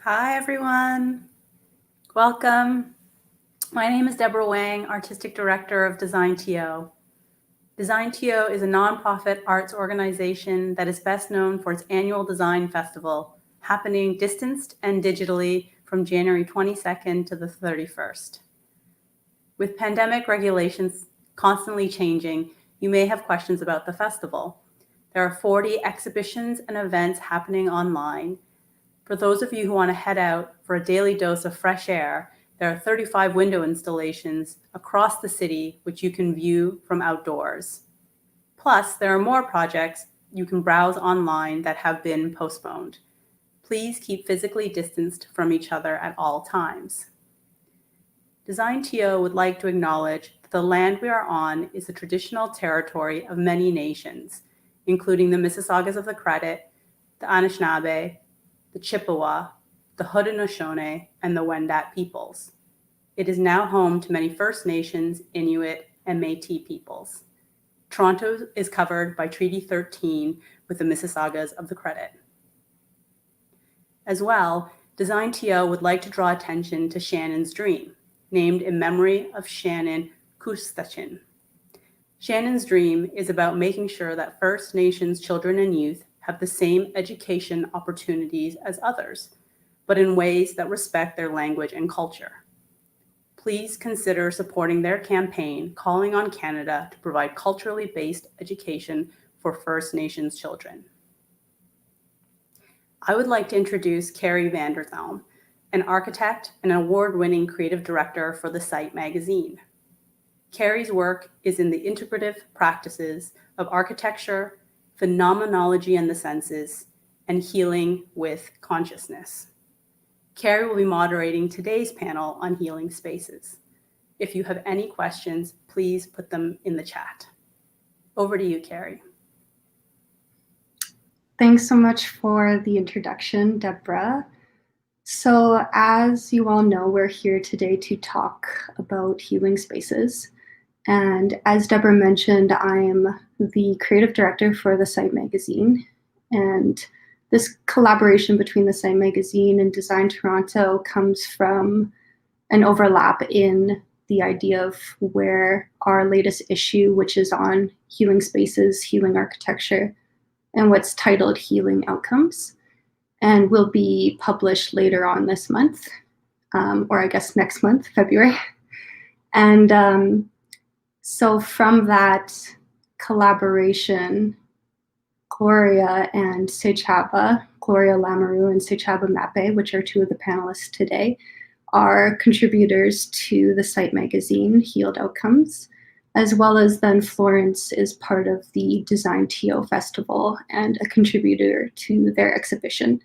Hi, everyone. Welcome. My name is Deborah Wang, Artistic Director of DesignTO. DesignTO is a nonprofit arts organization that is best known for its annual Design Festival, happening distanced and digitally from January 22nd to the 31st. With pandemic regulations constantly changing, you may have questions about the festival. There are 40 exhibitions and events happening online. For those of you who want to head out for a daily dose of fresh air, there are 35 window installations across the city which you can view from outdoors. Plus, there are more projects you can browse online that have been postponed. Please keep physically distanced from each other at all times. DesignTO would like to acknowledge that the land we are on is the traditional territory of many nations, including the Mississaugas of the Credit, the Anishinaabe, the Chippewa, the Haudenosaunee, and the Wendat peoples. It is now home to many First Nations, Inuit, and Métis peoples. Toronto is covered by Treaty 13 with the Mississaugas of the Credit. As well, DesignTO would like to draw attention to Shannon's Dream, named in memory of Shannon Kustachin. Shannon's Dream is about making sure that First Nations children and youth have the same education opportunities as others, but in ways that respect their language and culture. Please consider supporting their campaign calling on Canada to provide culturally based education for First Nations children. I would like to introduce Carey van der Zalm, an architect and award-winning creative director for The Site magazine. Carey's work is in the integrative practices of architecture, phenomenology and the senses, and healing with consciousness. Carey will be moderating today's panel on healing spaces. If you have any questions, please put them in the chat. Over to you, Carey. Thanks so much for the introduction, Deborah. So as you all know, we're here today to talk about healing spaces. And as Deborah mentioned, I am the creative director for The Site magazine. And this collaboration between The Site magazine and Design Toronto comes from an overlap in the idea of where our latest issue, which is on healing spaces, healing architecture, and what's titled Healing Outcomes, and will be published later on this month, or I guess next month, February. And so from that collaboration, Gloria and Sechaba, Gloria Alamrew and Sechaba Maape, which are two of the panelists today, are contributors to The Site magazine, Healed Outcomes, as well as then Florence is part of the DesignTO Festival and a contributor to their exhibition.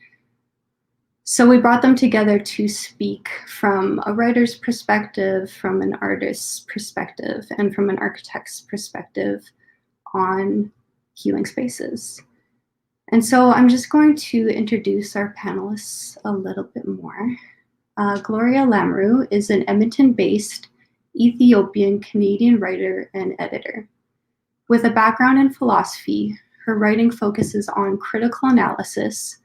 So we brought them together to speak from a writer's perspective, from an artist's perspective, and from an architect's perspective on healing spaces. And so I'm just going to introduce our panelists a little bit more. Gloria Alamrew is an Edmonton-based Ethiopian-Canadian writer and editor. With a background in philosophy, her writing focuses on critical analysis,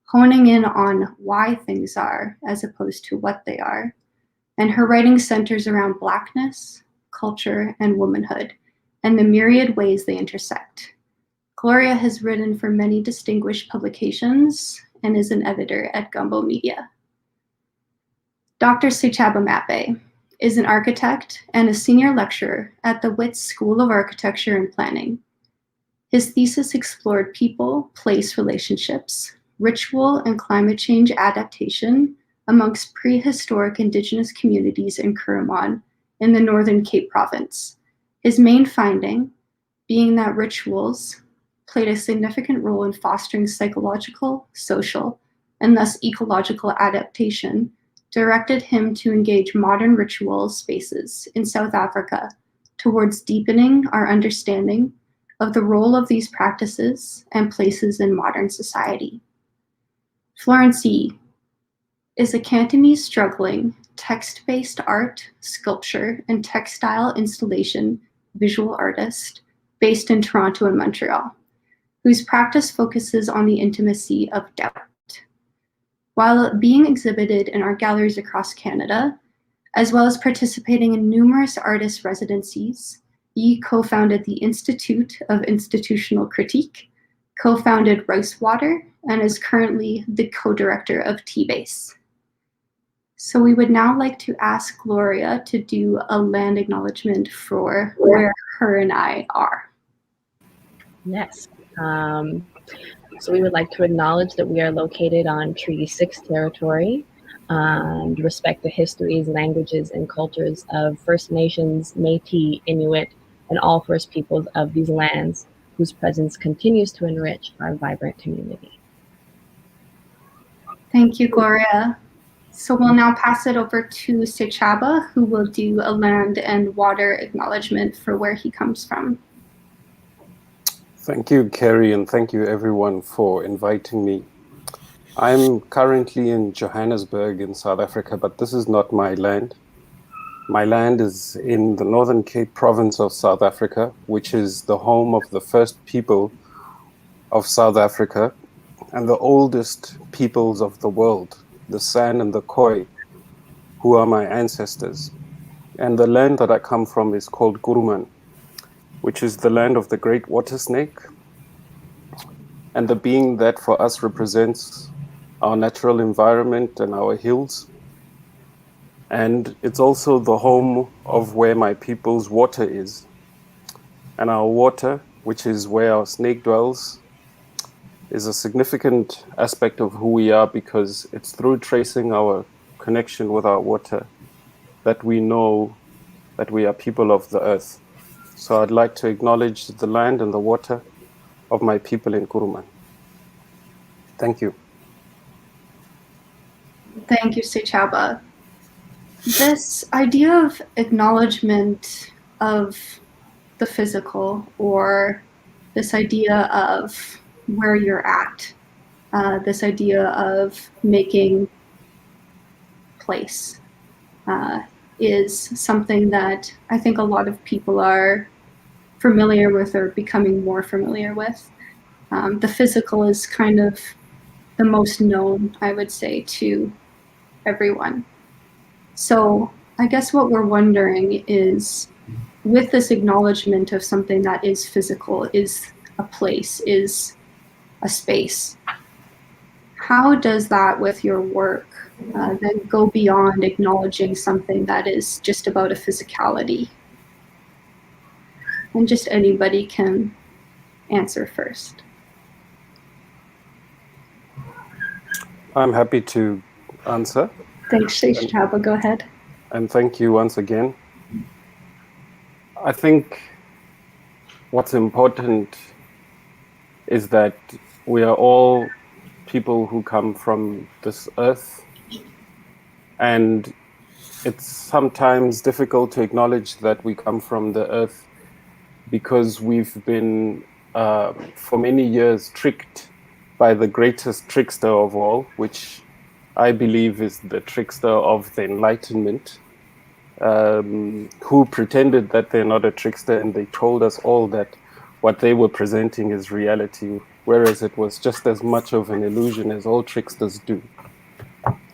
honing in on why things are as opposed to what they are. And her writing centers around Blackness, culture, and womanhood, and the myriad ways they intersect. Gloria has written for many distinguished publications and is an editor at Gumbo Media. Dr. Sechaba Maape is an architect and a senior lecturer at the Wits School of Architecture and Planning. His thesis explored people-place relationships, ritual and climate change adaptation amongst prehistoric Indigenous communities in Curramon in the Northern Cape Province. His main finding being that rituals played a significant role in fostering psychological, social, and thus ecological adaptation, directed him to engage modern ritual spaces in South Africa towards deepening our understanding of the role of these practices and places in modern society. Florence Yee is a Cantonese struggling text-based art, sculpture, and textile installation visual artist based in Toronto and Montreal, whose practice focuses on the intimacy of doubt. while being exhibited in art galleries across Canada, as well as participating in numerous artist residencies. Yee co-founded the Institute of Institutional Critique, co-founded Rice Water, and is currently the co-director of T-Base. So we would now like to ask Gloria to do a land acknowledgement for where her and I are. Yes. So we would like to acknowledge that we are located on Treaty 6 territory and respect the histories, languages, and cultures of First Nations, Métis, Inuit, and all First Peoples of these lands, whose presence continues to enrich our vibrant community. Thank you, Gloria. So we'll now pass it over to Sechaba, who will do a land and water acknowledgement for where he comes from. Thank you, Carey, and thank you everyone for inviting me. I'm currently in Johannesburg in South Africa, but this is not my land. My land is in the Northern Cape province of South Africa, which is the home of the first people of South Africa and the oldest peoples of the world, the San and the Khoi, who are my ancestors. And the land that I come from is called Kuruman, which is the land of the great water snake, and the being that for us represents our natural environment and our hills. And it's also the home of where my people's water is. And our water, which is where our snake dwells, is a significant aspect of who we are, because it's through tracing our connection with our water that we know that we are people of the earth. So I'd like to acknowledge the land and the water of my people in Kuruman. Thank you. Thank you, Sechaba. This idea of acknowledgement of the physical, or this idea of where you're at, this idea of making place, is something that I think a lot of people are familiar with or becoming more familiar with. The physical is kind of the most known, I would say, to everyone. So I guess what we're wondering is, with this acknowledgement of something that is physical, is a place, is a space, how does that with your work then go beyond acknowledging something that is just about a physicality? And just anybody can answer first. I'm happy to answer. Thanks, Sechaba, go ahead. And thank you once again. I think what's important is that we are all people who come from this earth, and it's sometimes difficult to acknowledge that we come from the earth because we've been for many years tricked by the greatest trickster of all, which I believe is the trickster of the Enlightenment, who pretended that they're not a trickster, and they told us all that what they were presenting is reality, whereas it was just as much of an illusion as all tricksters do.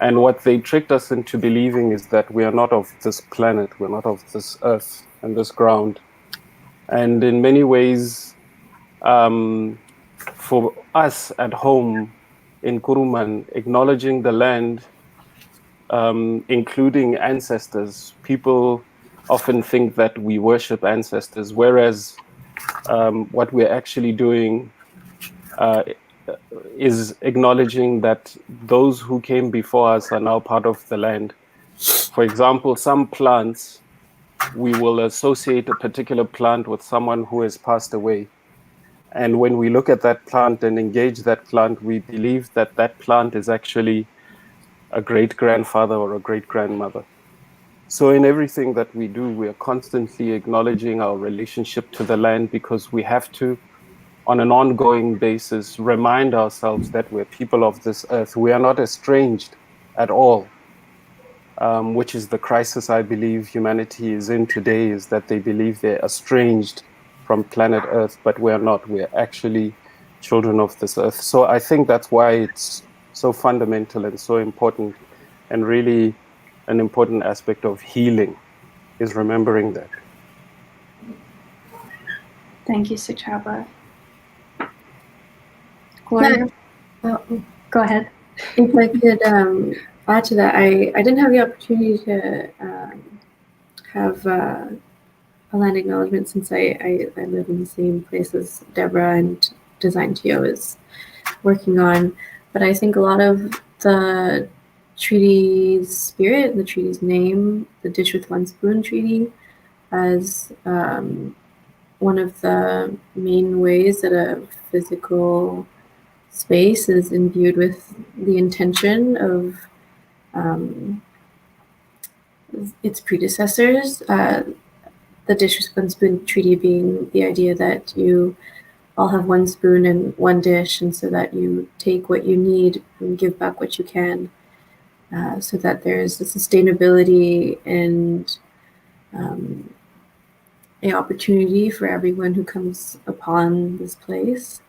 And what they tricked us into believing is that we are not of this planet, we're not of this earth and this ground. And in many ways, for us at home in Kuruman, acknowledging the land, including ancestors, people often think that we worship ancestors, whereas what we're actually doing is acknowledging that those who came before us are now part of the land. For example, some plants, we will associate a particular plant with someone who has passed away. And when we look at that plant and engage that plant, we believe that that plant is actually a great-grandfather or a great-grandmother. So in everything that we do, we are constantly acknowledging our relationship to the land, because we have to, on an ongoing basis, remind ourselves that we're people of this earth. We are not estranged at all, which is the crisis I believe humanity is in today, is that they believe they're estranged from planet Earth, but we're not. We're actually children of this earth. So I think that's why it's so fundamental and so important, and really an important aspect of healing is remembering that. Thank you, Sechaba. Gloria, go ahead. If I could add to that, I didn't have the opportunity to have a land acknowledgement since I live in the same place as Deborah and DesignTO is working on. But I think a lot of the treaty's spirit, the treaty's name, the Dish with One Spoon Treaty, as one of the main ways that a physical space is imbued with the intention of its predecessors. The Dish with One Spoon Treaty being the idea that you all have one spoon and one dish, and so that you take what you need and give back what you can, so that there's a sustainability and an opportunity for everyone who comes upon this place,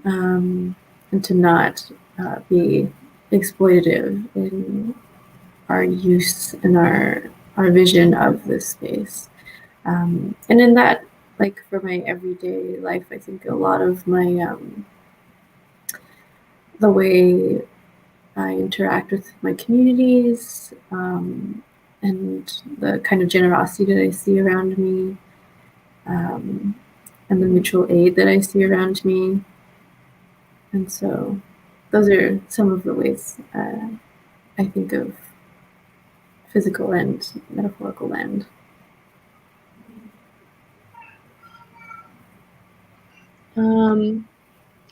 and to not be exploitative in our use and our vision of this space. And in that, like for my everyday life, I think a lot of my the way I interact with my communities, and the kind of generosity that I see around me, and the mutual aid that I see around me. And so those are some of the ways I think of physical and metaphorical land.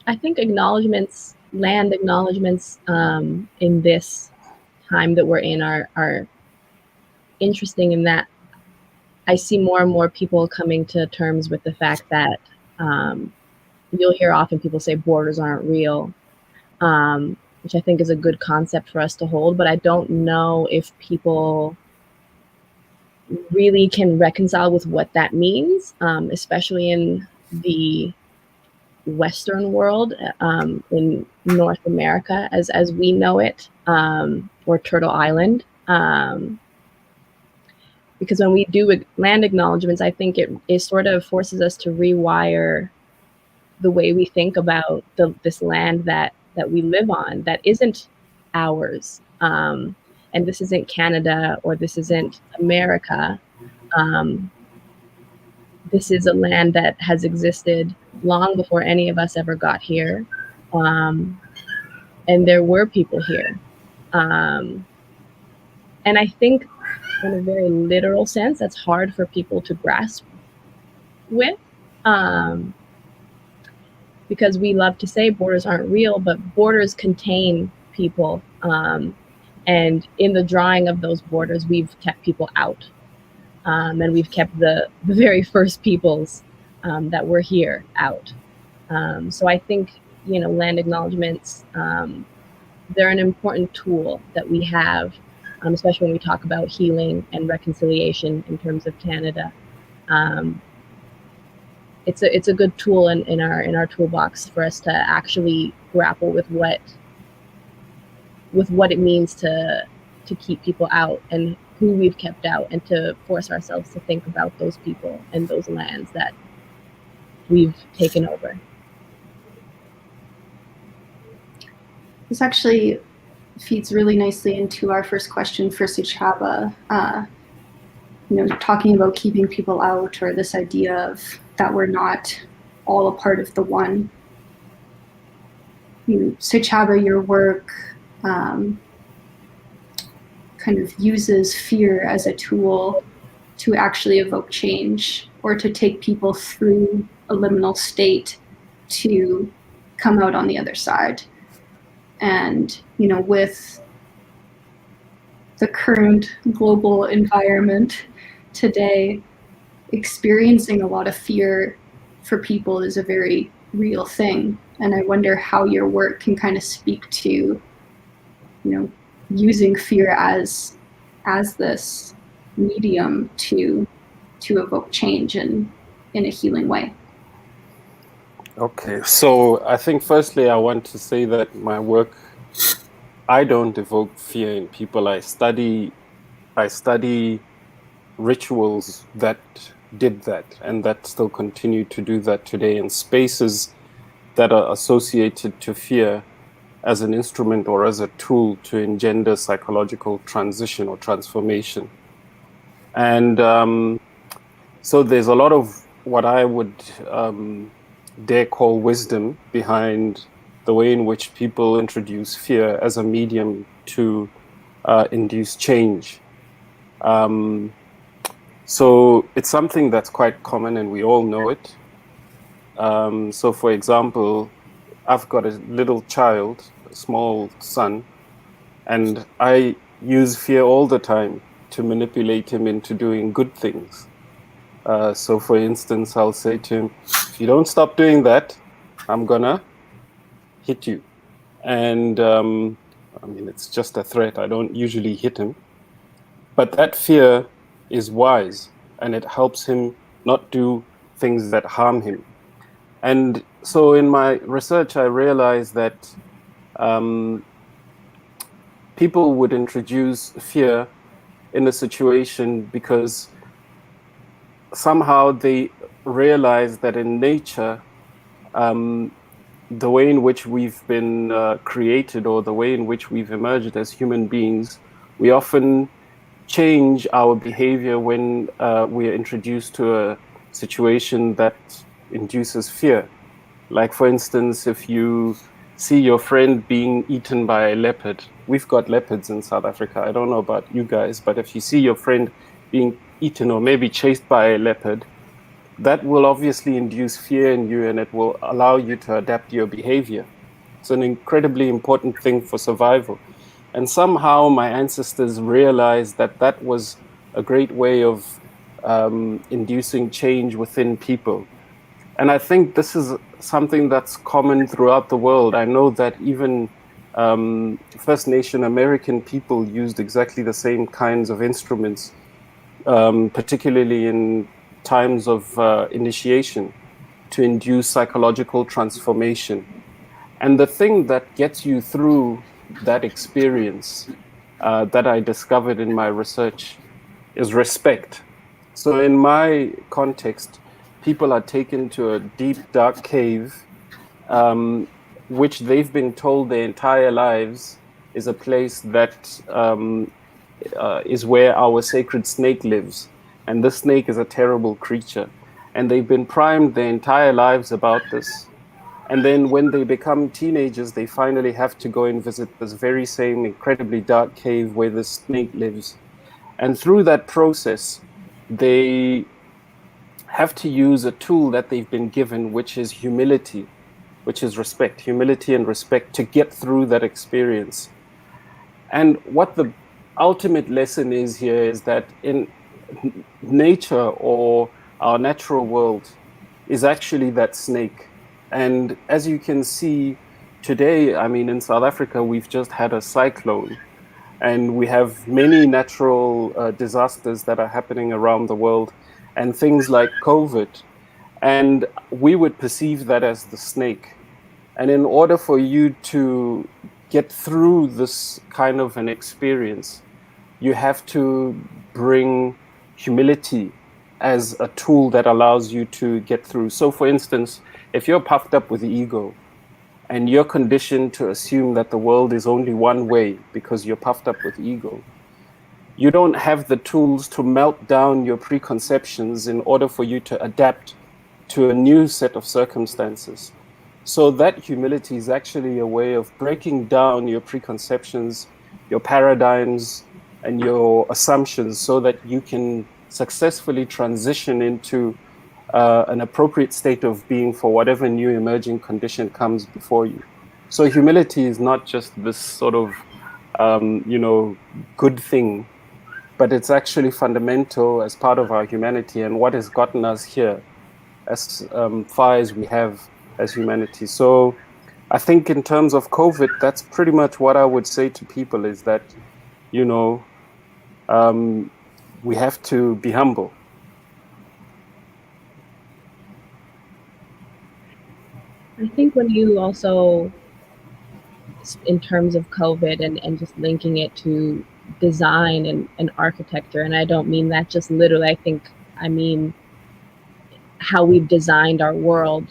I think land acknowledgements in this time that we're in are interesting in that I see more and more people coming to terms with the fact that you'll hear often people say borders aren't real, which I think is a good concept for us to hold, but I don't know if people really can reconcile with what that means, especially in the Western world, in North America as we know it, or Turtle Island. Because when we do land acknowledgements, I think it sort of forces us to rewire the way we think about this land that we live on, that isn't ours. And this isn't Canada, or this isn't America. This is a land that has existed long before any of us ever got here. And there were people here. And I think in a very literal sense, that's hard for people to grasp with. Because we love to say borders aren't real, but borders contain people. And in the drawing of those borders, we've kept people out. And we've kept the very first peoples that were here out. So I think, land acknowledgements, they're an important tool that we have, especially when we talk about healing and reconciliation in terms of Canada. It's a good tool in our toolbox for us to actually grapple with what it means to keep people out and who we've kept out, and to force ourselves to think about those people and those lands that we've taken over. This actually feeds really nicely into our first question for Sechaba. Talking about keeping people out, or this idea of that we're not all a part of the one. Sechaba, your work kind of uses fear as a tool to actually evoke change, or to take people through a liminal state to come out on the other side. And, with the current global environment today, experiencing a lot of fear for people is a very real thing. And I wonder how your work can kind of speak to, using fear as this medium to evoke change in a healing way. Okay, so I think firstly I want to say that my work I don't evoke fear in people. I study rituals that did that and that still continue to do that today, in spaces that are associated to fear as an instrument or as a tool to engender psychological transition or transformation. And so there's a lot of what I would dare call wisdom behind the way in which people introduce fear as a medium to induce change. So it's something that's quite common and we all know it. So for example, I've got a little child, a small son, and I use fear all the time to manipulate him into doing good things. So for instance, I'll say to him, if you don't stop doing that, I'm gonna hit you. And I mean, it's just a threat. I don't usually hit him. But that fear is wise and it helps him not do things that harm him. And so in my research, I realized that people would introduce fear in a situation because somehow they realize that in nature, the way in which we've been created or the way in which we've emerged as human beings, we often change our behavior when we are introduced to a situation that induces fear. Like, for instance, if you see your friend being eaten by a leopard, we've got leopards in South Africa. I don't know about you guys, but if you see your friend being eaten or maybe chased by a leopard, that will obviously induce fear in you and it will allow you to adapt your behavior. It's an incredibly important thing for survival. And somehow my ancestors realized that that was a great way of inducing change within people. And I think this is something that's common throughout the world. I know that even First Nation American people used exactly the same kinds of instruments, particularly in times of initiation, to induce psychological transformation. And the thing that gets you through that experience that I discovered in my research is respect. So in my context, people are taken to a deep, dark cave, which they've been told their entire lives is a place that is where our sacred snake lives. And this snake is a terrible creature. And they've been primed their entire lives about this. And then when they become teenagers, they finally have to go and visit this very same incredibly dark cave where the snake lives. And through that process, they have to use a tool that they've been given, which is humility, which is respect, humility and respect to get through that experience. And what the ultimate lesson is here is that in nature or our natural world is actually that snake. And as you can see today, I mean, in South Africa, we've just had a cyclone and we have many natural disasters that are happening around the world and things like COVID. And we would perceive that as the snake. And in order for you to get through this kind of an experience, you have to bring humility as a tool that allows you to get through. So for instance, if you're puffed up with ego and you're conditioned to assume that the world is only one way because you're puffed up with ego, you don't have the tools to melt down your preconceptions in order for you to adapt to a new set of circumstances. So that humility is actually a way of breaking down your preconceptions, your paradigms, and your assumptions so that you can successfully transition into an appropriate state of being for whatever new emerging condition comes before you. So humility is not just this sort of, good thing, but it's actually fundamental as part of our humanity and what has gotten us here as far as we have as humanity. So I think in terms of COVID, that's pretty much what I would say to people is that, we have to be humble. I think when you also in terms of COVID and just linking it to design and architecture. And I don't mean that just literally. I mean how we've designed our world.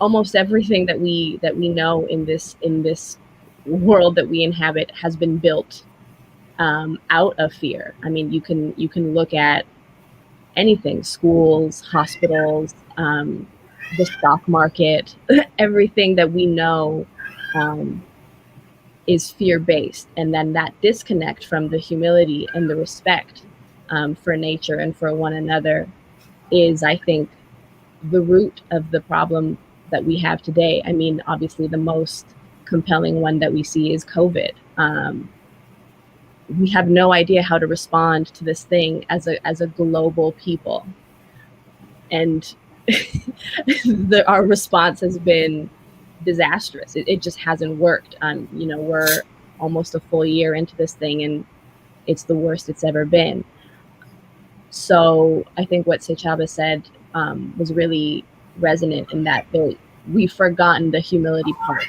Almost everything that we know in this world that we inhabit has been built out of fear. I mean, you can look at anything: schools, hospitals, the stock market. Everything that we know is fear-based, and then that disconnect from the humility and the respect for nature and for one another is, I think, the root of the problem that we have today. I mean, obviously the most compelling one that we see is COVID. We have no idea how to respond to this thing as a global people, and our response has been disastrous. It just hasn't worked. We're almost a full year into this thing, and it's the worst it's ever been. So I think what Sechaba said was really resonant in that we've forgotten the humility part.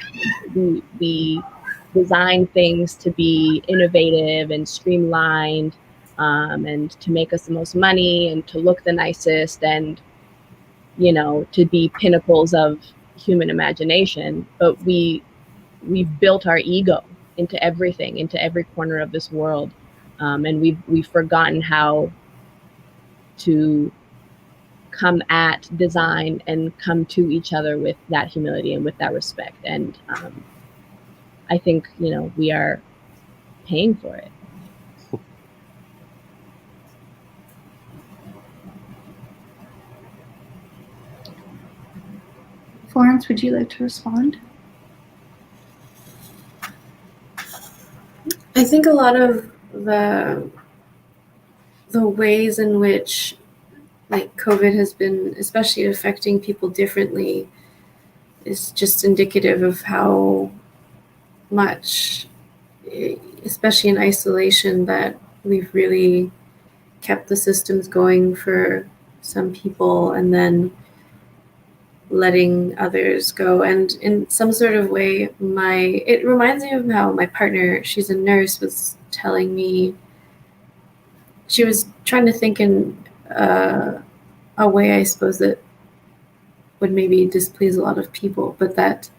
We design things to be innovative and streamlined, and to make us the most money and to look the nicest and, to be pinnacles of human imagination. But we've built our ego into everything, into every corner of this world. And we've forgotten how to come at design and come to each other with that humility and with that respect. And I think, we are paying for it. Florence, would you like to respond? I think a lot of the ways in which COVID has been especially affecting people differently is just indicative of how much, especially in isolation, that we've really kept the systems going for some people and then letting others go. And in some sort of way, it reminds me of how my partner, she's a nurse, was telling me, she was trying to think in a way, I suppose, that would maybe displease a lot of people, but that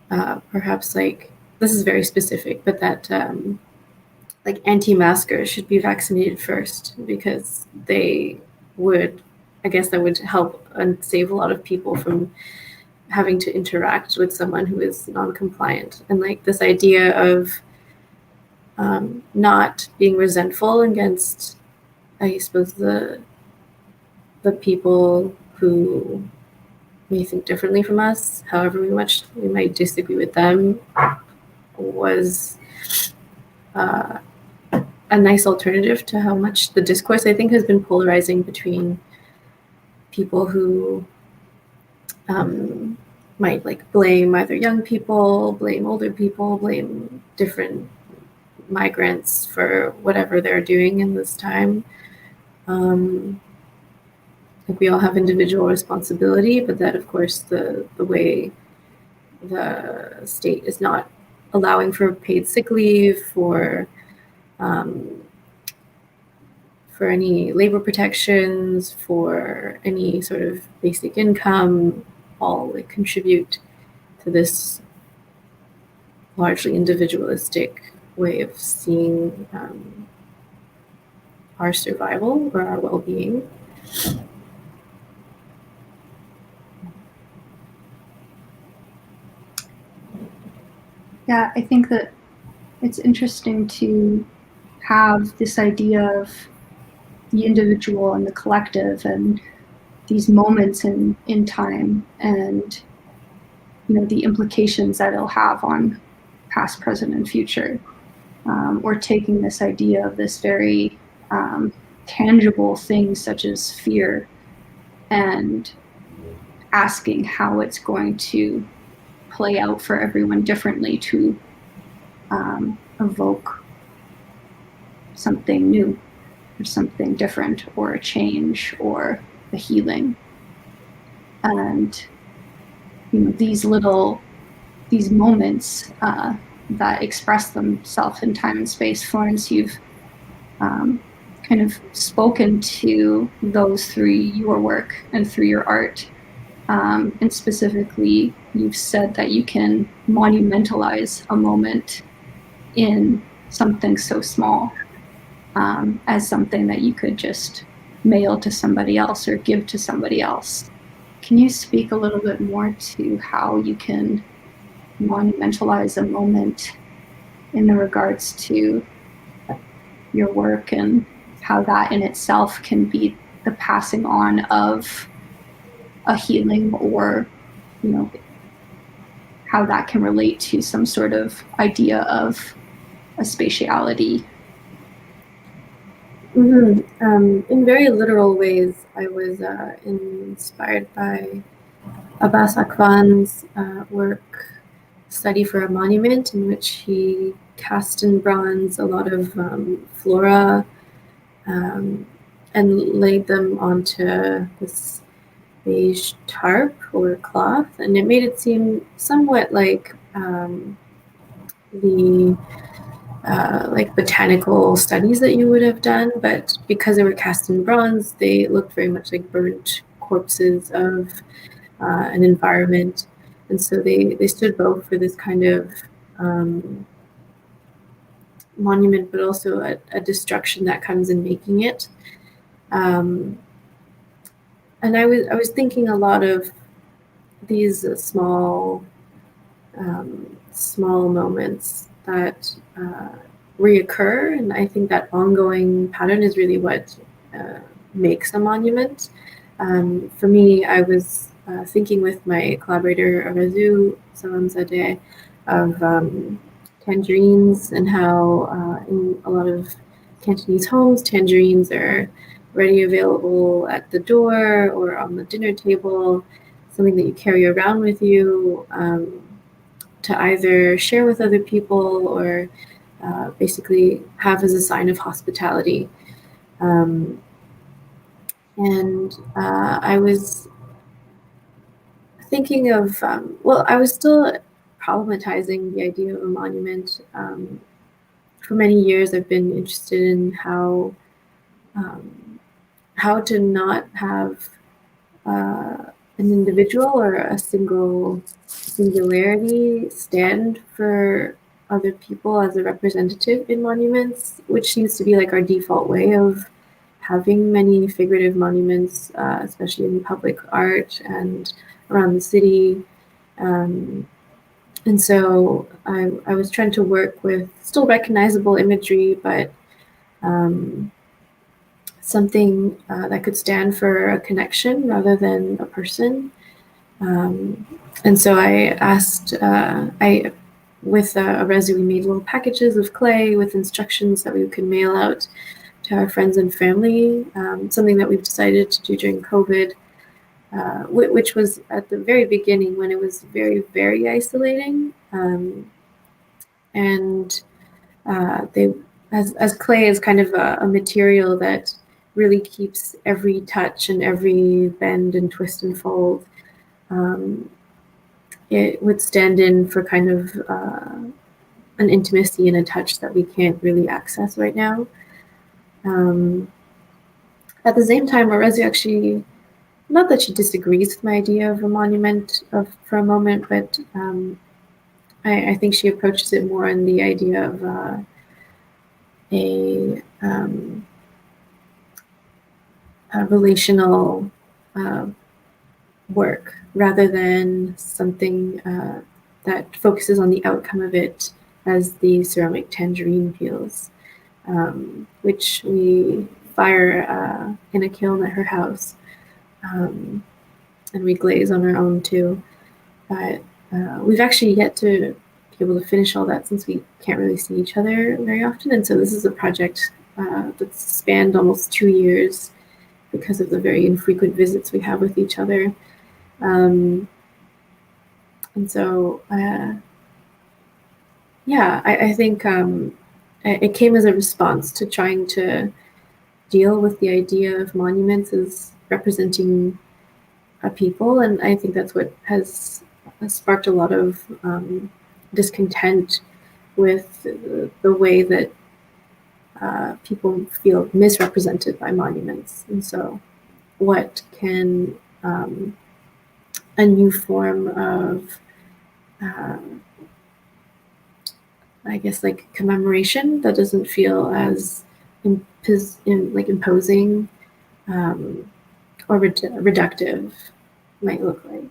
perhaps, this is very specific, but that anti-maskers should be vaccinated first, because that would help and save a lot of people from having to interact with someone who is non-compliant. And this idea of not being resentful against, I suppose, the people who may think differently from us, however much we might disagree with them, was a nice alternative to how much the discourse, I think, has been polarizing between people who might blame either young people, blame older people, blame different migrants for whatever they're doing in this time. We all have individual responsibility, but that, of course, the way the state is not allowing for paid sick leave, for any labor protections, for any sort of basic income, all contribute to this largely individualistic way of seeing our survival or our well-being. Yeah, I think that it's interesting to have this idea of the individual and the collective and these moments in time, and the implications that it'll have on past, present, and future. Or taking this idea of this very tangible thing such as fear and asking how it's going to play out for everyone differently to evoke something new or something different or a change or a healing. And these little these moments that express themselves in time and space. Florence, you've kind of spoken to those through your work and through your art. And specifically, you've said that you can monumentalize a moment in something so small as something that you could just mail to somebody else or give to somebody else. Can you speak a little bit more to how you can monumentalize a moment in regards to your work and how that in itself can be the passing on of a healing, or, you know, how that can relate to some sort of idea of a spatiality? In very literal ways, I was inspired by Abbas Akvan's work, Study for a Monument, in which he cast in bronze a lot of flora and laid them onto this beige tarp or cloth, and it made it seem somewhat like the like botanical studies that you would have done, but because they were cast in bronze, they looked very much like burnt corpses of an environment, and so they stood both for this kind of monument, but also a destruction that comes in making it. And I was thinking a lot of these small moments that reoccur, and I think that ongoing pattern is really what makes a monument. For me, I was thinking with my collaborator Arazu Zalm of tangerines, and how in a lot of Cantonese homes, tangerines are ready available at the door or on the dinner table, something that you carry around with you to either share with other people or basically have as a sign of hospitality. And I was thinking of, well, I was still problematizing the idea of a monument. For many years, I've been interested in how to not have an individual or a singularity stand for other people as a representative in monuments, which seems to be like our default way of having many figurative monuments, especially in public art and around the city. And so I was trying to work with still recognizable imagery, but something that could stand for a connection rather than a person. And so I asked, with a resin, we made little packages of clay with instructions that we could mail out to our friends and family, something that we've decided to do during COVID, which was at the very beginning when it was very, very isolating. And as clay is kind of a material that really keeps every touch and every bend and twist and fold, it would stand in for kind of an intimacy and a touch that we can't really access right now. At the same time, Orezu actually, not that she disagrees with my idea of a monument for a moment, but I think she approaches it more in the idea of a relational work rather than something that focuses on the outcome of it, as the ceramic tangerine peels, which we fire in a kiln at her house, and we glaze on our own too. But we've actually yet to be able to finish all that, since we can't really see each other very often. And so this is a project that's spanned almost 2 years because of the very infrequent visits we have with each other. And so, yeah, I think it came as a response to trying to deal with the idea of monuments as representing a people. And I think that's what has sparked a lot of discontent with the way that people feel misrepresented by monuments. And so what can a new form of, I guess, like commemoration that doesn't feel as imposing or reductive might look like?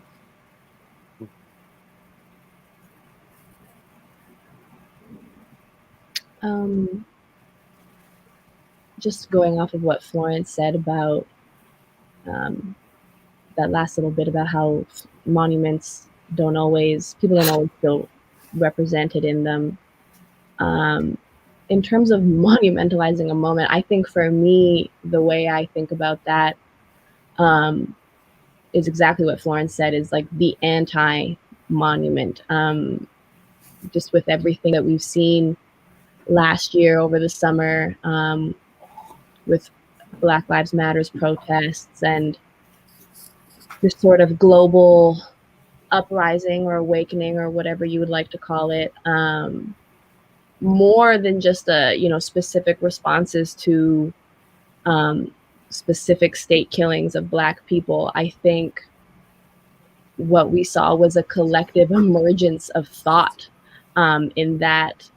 Just going off of what Florence said about that last little bit about how monuments people don't always feel represented in them. In terms of monumentalizing a moment, I think for me, the way I think about that is exactly what Florence said, is like the anti-monument. Just with everything that we've seen last year over the summer, with Black Lives Matters protests and this sort of global uprising or awakening or whatever you would like to call it, more than just specific responses to specific state killings of Black people. I think what we saw was a collective emergence of thought, in that,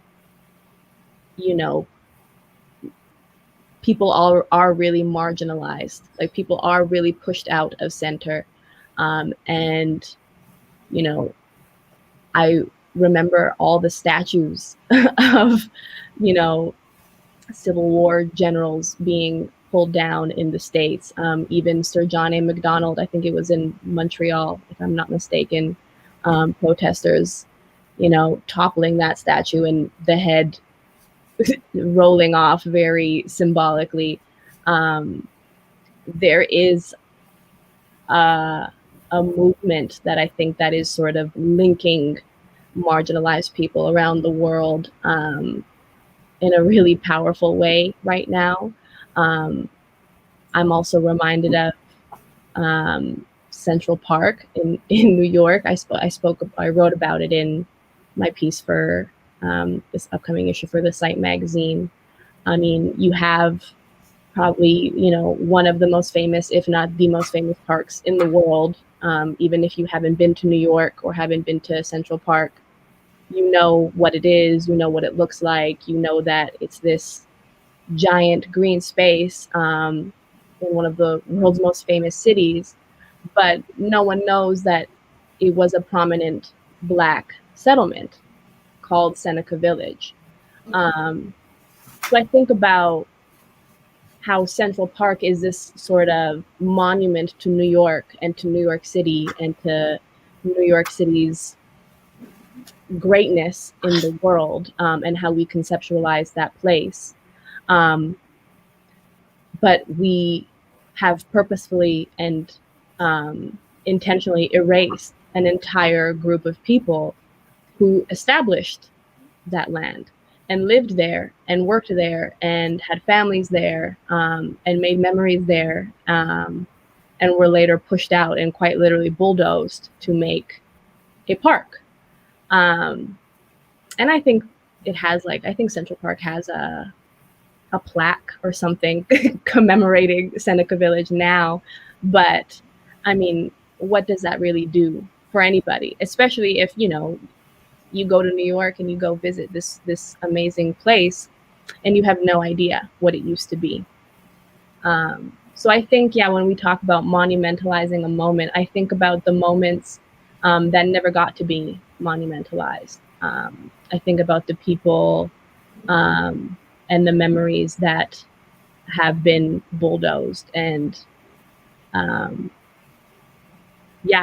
people are really marginalized. Like, people are really pushed out of center. And, I remember all the statues of, Civil War generals being pulled down in the States. Even Sir John A. Macdonald, I think it was in Montreal, if I'm not mistaken, protesters, toppling that statue and the head rolling off very symbolically. There is a movement that I think that is sort of linking marginalized people around the world in a really powerful way right now. I'm also reminded of Central Park in New York. I wrote about it in my piece for this upcoming issue for the Site magazine. I mean, you have probably, one of the most famous, if not the most famous parks in the world. Even if you haven't been to New York or haven't been to Central Park, you know what it is, you know what it looks like, you know that it's this giant green space in one of the world's most famous cities, but no one knows that it was a prominent Black settlement called Seneca Village. So I think about how Central Park is this sort of monument to New York and to New York City and to New York City's greatness in the world, and how we conceptualize that place. But we have purposefully and intentionally erased an entire group of people who established that land and lived there and worked there and had families there, and made memories there, and were later pushed out and quite literally bulldozed to make a park. And I think I think Central Park has a plaque or something commemorating Seneca Village now. But I mean, what does that really do for anybody? Especially if, you go to New York and you go visit this amazing place and you have no idea what it used to be. So I think, when we talk about monumentalizing a moment, I think about the moments that never got to be monumentalized. I think about the people and the memories that have been bulldozed. And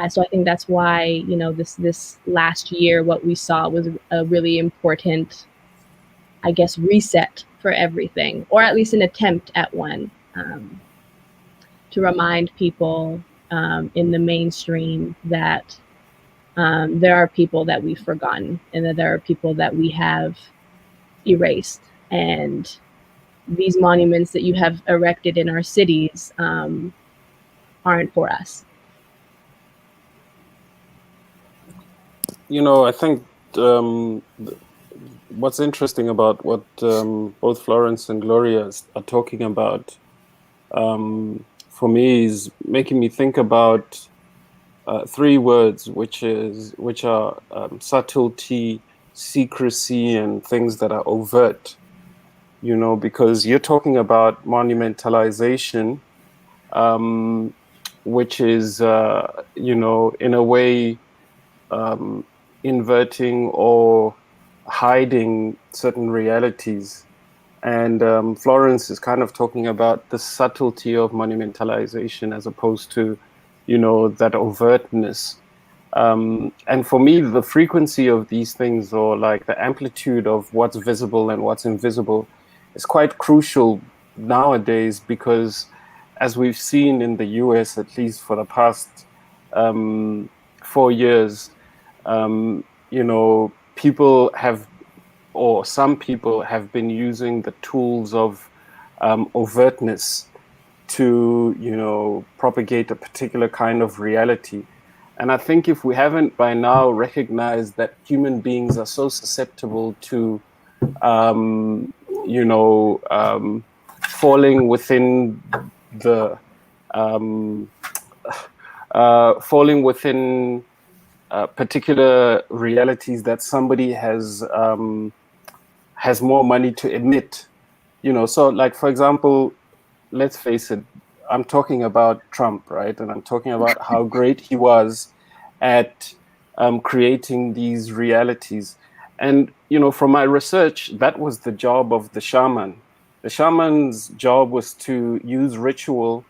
so I think that's why, this last year, what we saw was a really important, I guess, reset for everything, or at least an attempt at one, to remind people in the mainstream that there are people that we've forgotten and that there are people that we have erased. And these monuments that you have erected in our cities aren't for us. I think what's interesting about what both Florence and Gloria are talking about for me is making me think about three words, which are subtlety, secrecy, and things that are overt. Because you're talking about monumentalization, which is in a way inverting or hiding certain realities. And Florence is kind of talking about the subtlety of monumentalization as opposed to, that overtness. And for me, the frequency of these things, or like the amplitude of what's visible and what's invisible, is quite crucial nowadays, because as we've seen in the US, at least for the past 4 years, people have, or some people have been using the tools of overtness to, propagate a particular kind of reality. And I think if we haven't by now recognized that human beings are so susceptible to, falling within the, falling within particular realities that somebody has more money to admit. So like, for example, let's face it, I'm talking about Trump, right? And I'm talking about how great he was at creating these realities. And, from my research, that was the job of the shaman. The shaman's job was to use ritual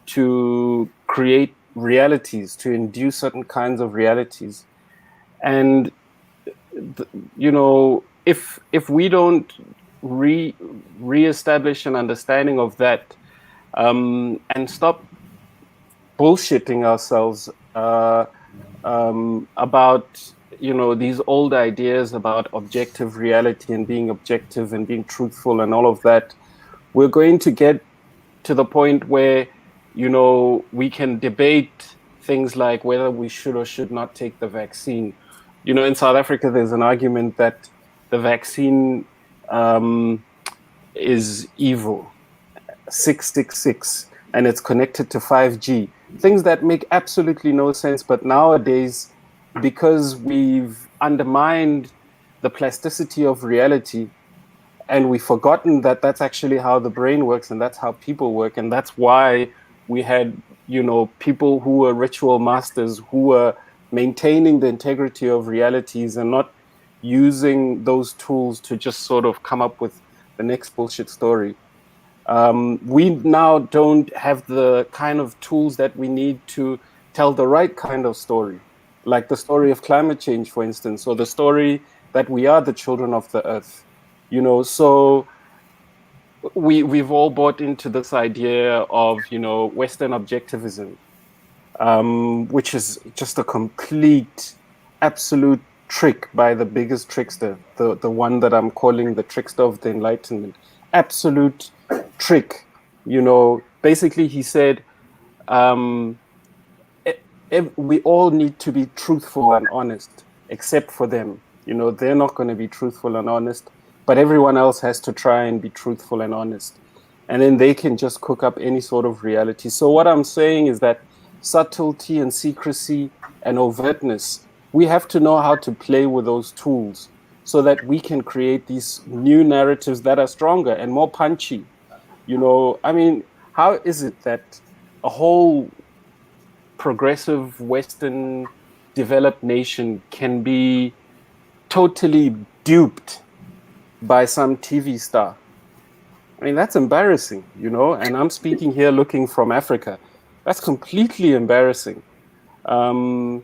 to create realities, to induce certain kinds of realities. And, if we don't reestablish an understanding of that, and stop bullshitting ourselves about these old ideas about objective reality and being objective and being truthful and all of that, we're going to get to the point where we can debate things like whether we should or should not take the vaccine. In South Africa, there's an argument that the vaccine is evil, 666, and it's connected to 5G. Things that make absolutely no sense. But nowadays, because we've undermined the plasticity of reality, and we've forgotten that that's actually how the brain works, and that's how people work, and that's why we had, people who were ritual masters, who were maintaining the integrity of realities and not using those tools to just sort of come up with the next bullshit story. We now don't have the kind of tools that we need to tell the right kind of story, like the story of climate change, for instance, or the story that we are the children of the earth. So we've all bought into this idea of, Western objectivism, which is just a complete, absolute trick by the biggest trickster, the one that I'm calling the trickster of the Enlightenment. Absolute trick. Basically he said, we all need to be truthful and honest, except for them. They're not going to be truthful and honest, but everyone else has to try and be truthful and honest. And then they can just cook up any sort of reality. So what I'm saying is that subtlety and secrecy and overtness, we have to know how to play with those tools so that we can create these new narratives that are stronger and more punchy. How is it that a whole progressive Western developed nation can be totally duped by some TV star? That's embarrassing, and I'm speaking here looking from Africa. That's completely embarrassing. And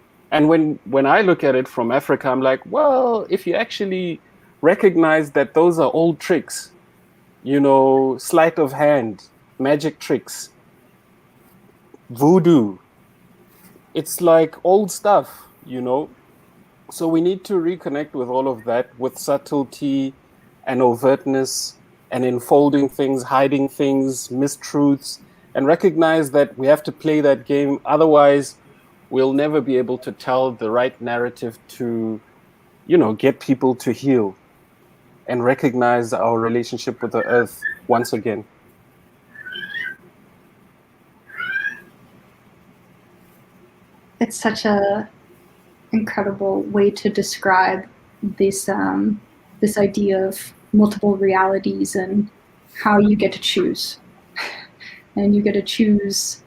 when I look at it from Africa, I'm like, well, if you actually recognize that those are old tricks, sleight of hand, magic tricks, voodoo, it's like old stuff, So we need to reconnect with all of that, with subtlety and overtness and enfolding things, hiding things, mistruths, and recognize that we have to play that game. Otherwise, we'll never be able to tell the right narrative to, get people to heal and recognize our relationship with the earth once again. It's such a incredible way to describe this this idea of multiple realities and how you get to choose. And you get to choose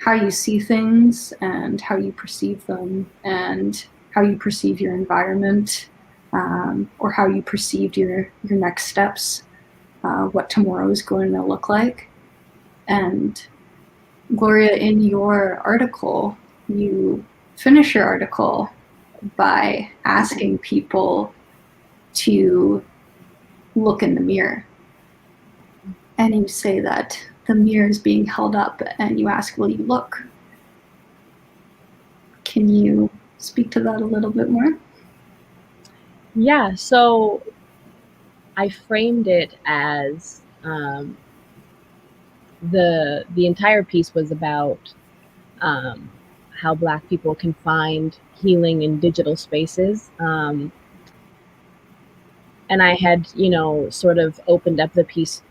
how you see things and how you perceive them and how you perceive your environment, or how you perceived your next steps, what tomorrow is going to look like. And Gloria, in your article, you finish your article by asking people to look in the mirror. And you say that the mirror is being held up and you ask, will you look? Can you speak to that a little bit more? Yeah, so I framed it as the entire piece was about how Black people can find healing in digital spaces. And I had, sort of opened up the piece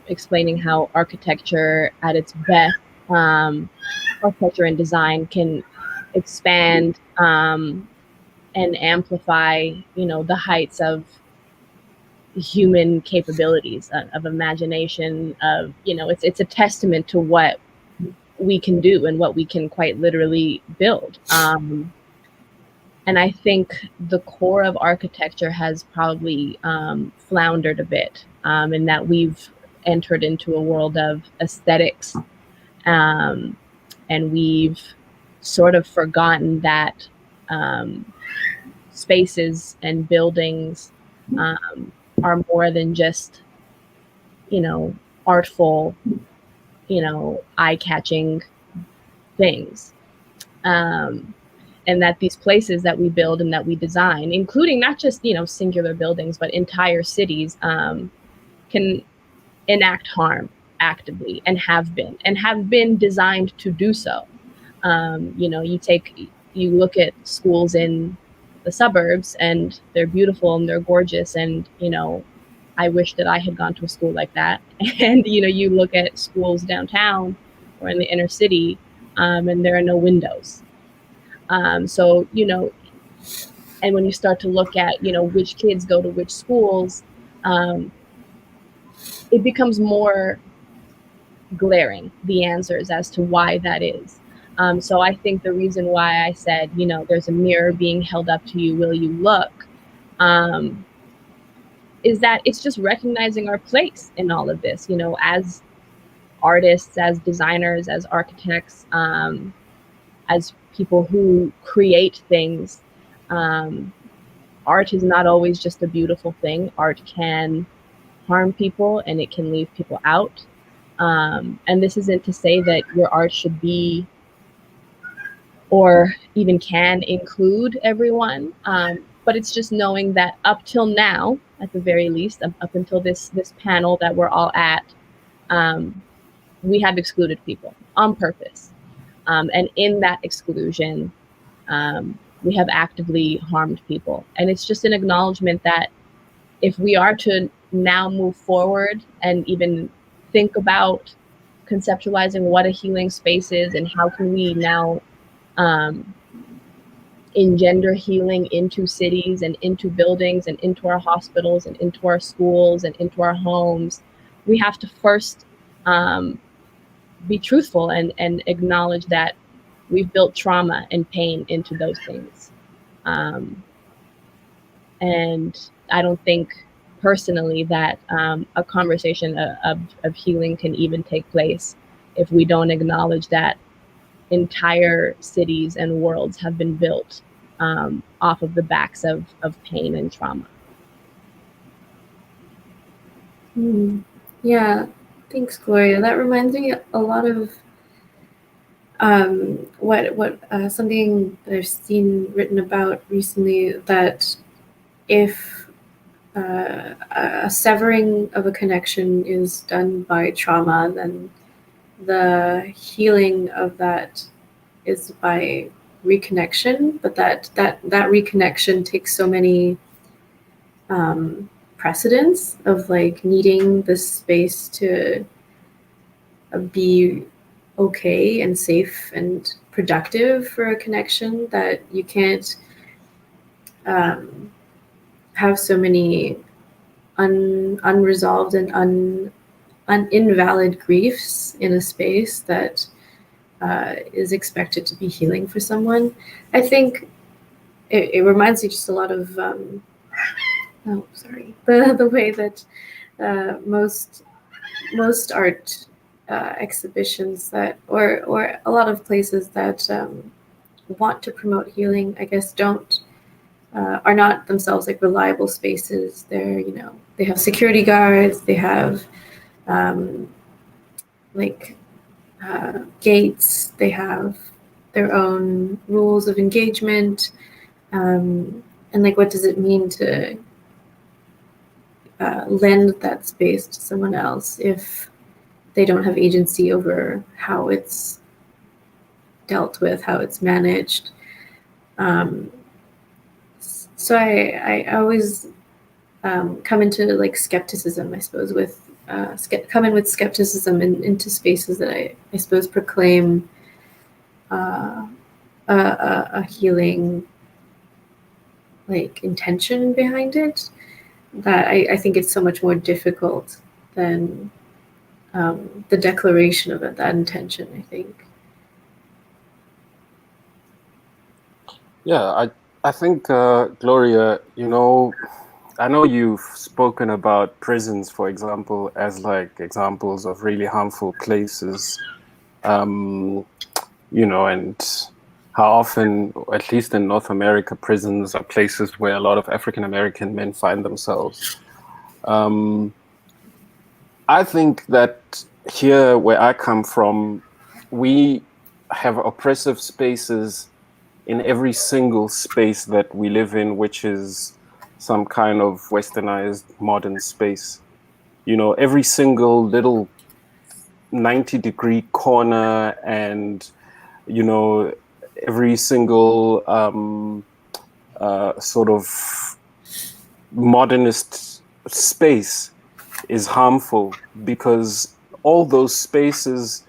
explaining how architecture at its best, architecture and design can expand and amplify, the heights of human capabilities, of imagination, of, it's a testament to what we can do and what we can quite literally build. And I think the core of architecture has probably floundered a bit, in that we've entered into a world of aesthetics, and we've sort of forgotten that spaces and buildings are more than just, artful, eye-catching things. And that these places that we build and that we design, including not just, singular buildings, but entire cities, can enact harm actively and have been designed to do so. You look at schools in the suburbs and they're beautiful and they're gorgeous, and, I wish that I had gone to a school like that. And, you look at schools downtown or in the inner city, and there are no windows. So, and when you start to look at, which kids go to which schools, it becomes more glaring, the answers as to why that is. So I think the reason why I said, there's a mirror being held up to you, will you look? Is that it's just recognizing our place in all of this, as artists, as designers, as architects, as people who create things. Art is not always just a beautiful thing. Art can harm people and it can leave people out. And this isn't to say that your art should be or even can include everyone. But it's just knowing that up till now, at the very least, up until this panel that we're all at, we have excluded people on purpose. And in that exclusion, we have actively harmed people. And it's just an acknowledgement that if we are to now move forward and even think about conceptualizing what a healing space is and how can we now engender healing into cities and into buildings and into our hospitals and into our schools and into our homes, we have to first be truthful and acknowledge that we've built trauma and pain into those things. And I don't think personally that a conversation of healing can even take place if we don't acknowledge that entire cities and worlds have been built off of the backs of pain and trauma. Yeah, thanks, Gloria. That reminds me a lot of what something that I've seen written about recently, that if a severing of a connection is done by trauma, then the healing of that is by reconnection, but that reconnection takes so many precedents of like needing this space to be okay and safe and productive for a connection, that you can't have so many unresolved and invalid griefs in a space that is expected to be healing for someone. I think it reminds me just a lot of the way that most art exhibitions that or a lot of places that want to promote healing, I guess, don't are not themselves like reliable spaces. They're, you know, they have security guards, they have gates, they have their own rules of engagement, and like, what does it mean to lend that space to someone else if they don't have agency over how it's dealt with, how it's managed? So I always come into like skepticism, I suppose, with come in with skepticism into spaces that I suppose proclaim a healing like intention behind it, that I think it's so much more difficult than the declaration of that intention, I think. Yeah, I think, Gloria, you know, I know you've spoken about prisons, for example, as like examples of really harmful places, you know, and how often, at least in North America, prisons are places where a lot of African American men find themselves. I think that here, where I come from, we have oppressive spaces in every single space that we live in, which is some kind of westernized modern space. You know, every single little 90-degree corner, and, you know, every single sort of modernist space is harmful, because all those spaces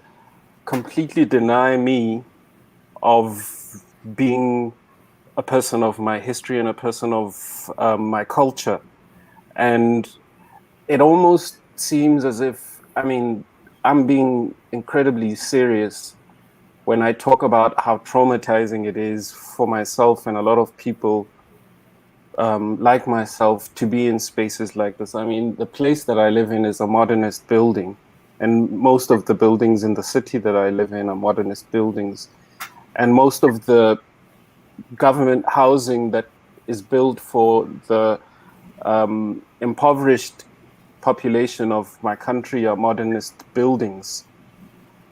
completely deny me of being a person of my history and a person of my culture. And it almost seems as if, I mean, I'm being incredibly serious when I talk about how traumatizing it is for myself and a lot of people like myself to be in spaces like this. I mean, the place that I live in is a modernist building, and most of the buildings in the city that I live in are modernist buildings. And most of the government housing that is built for the impoverished population of my country are modernist buildings.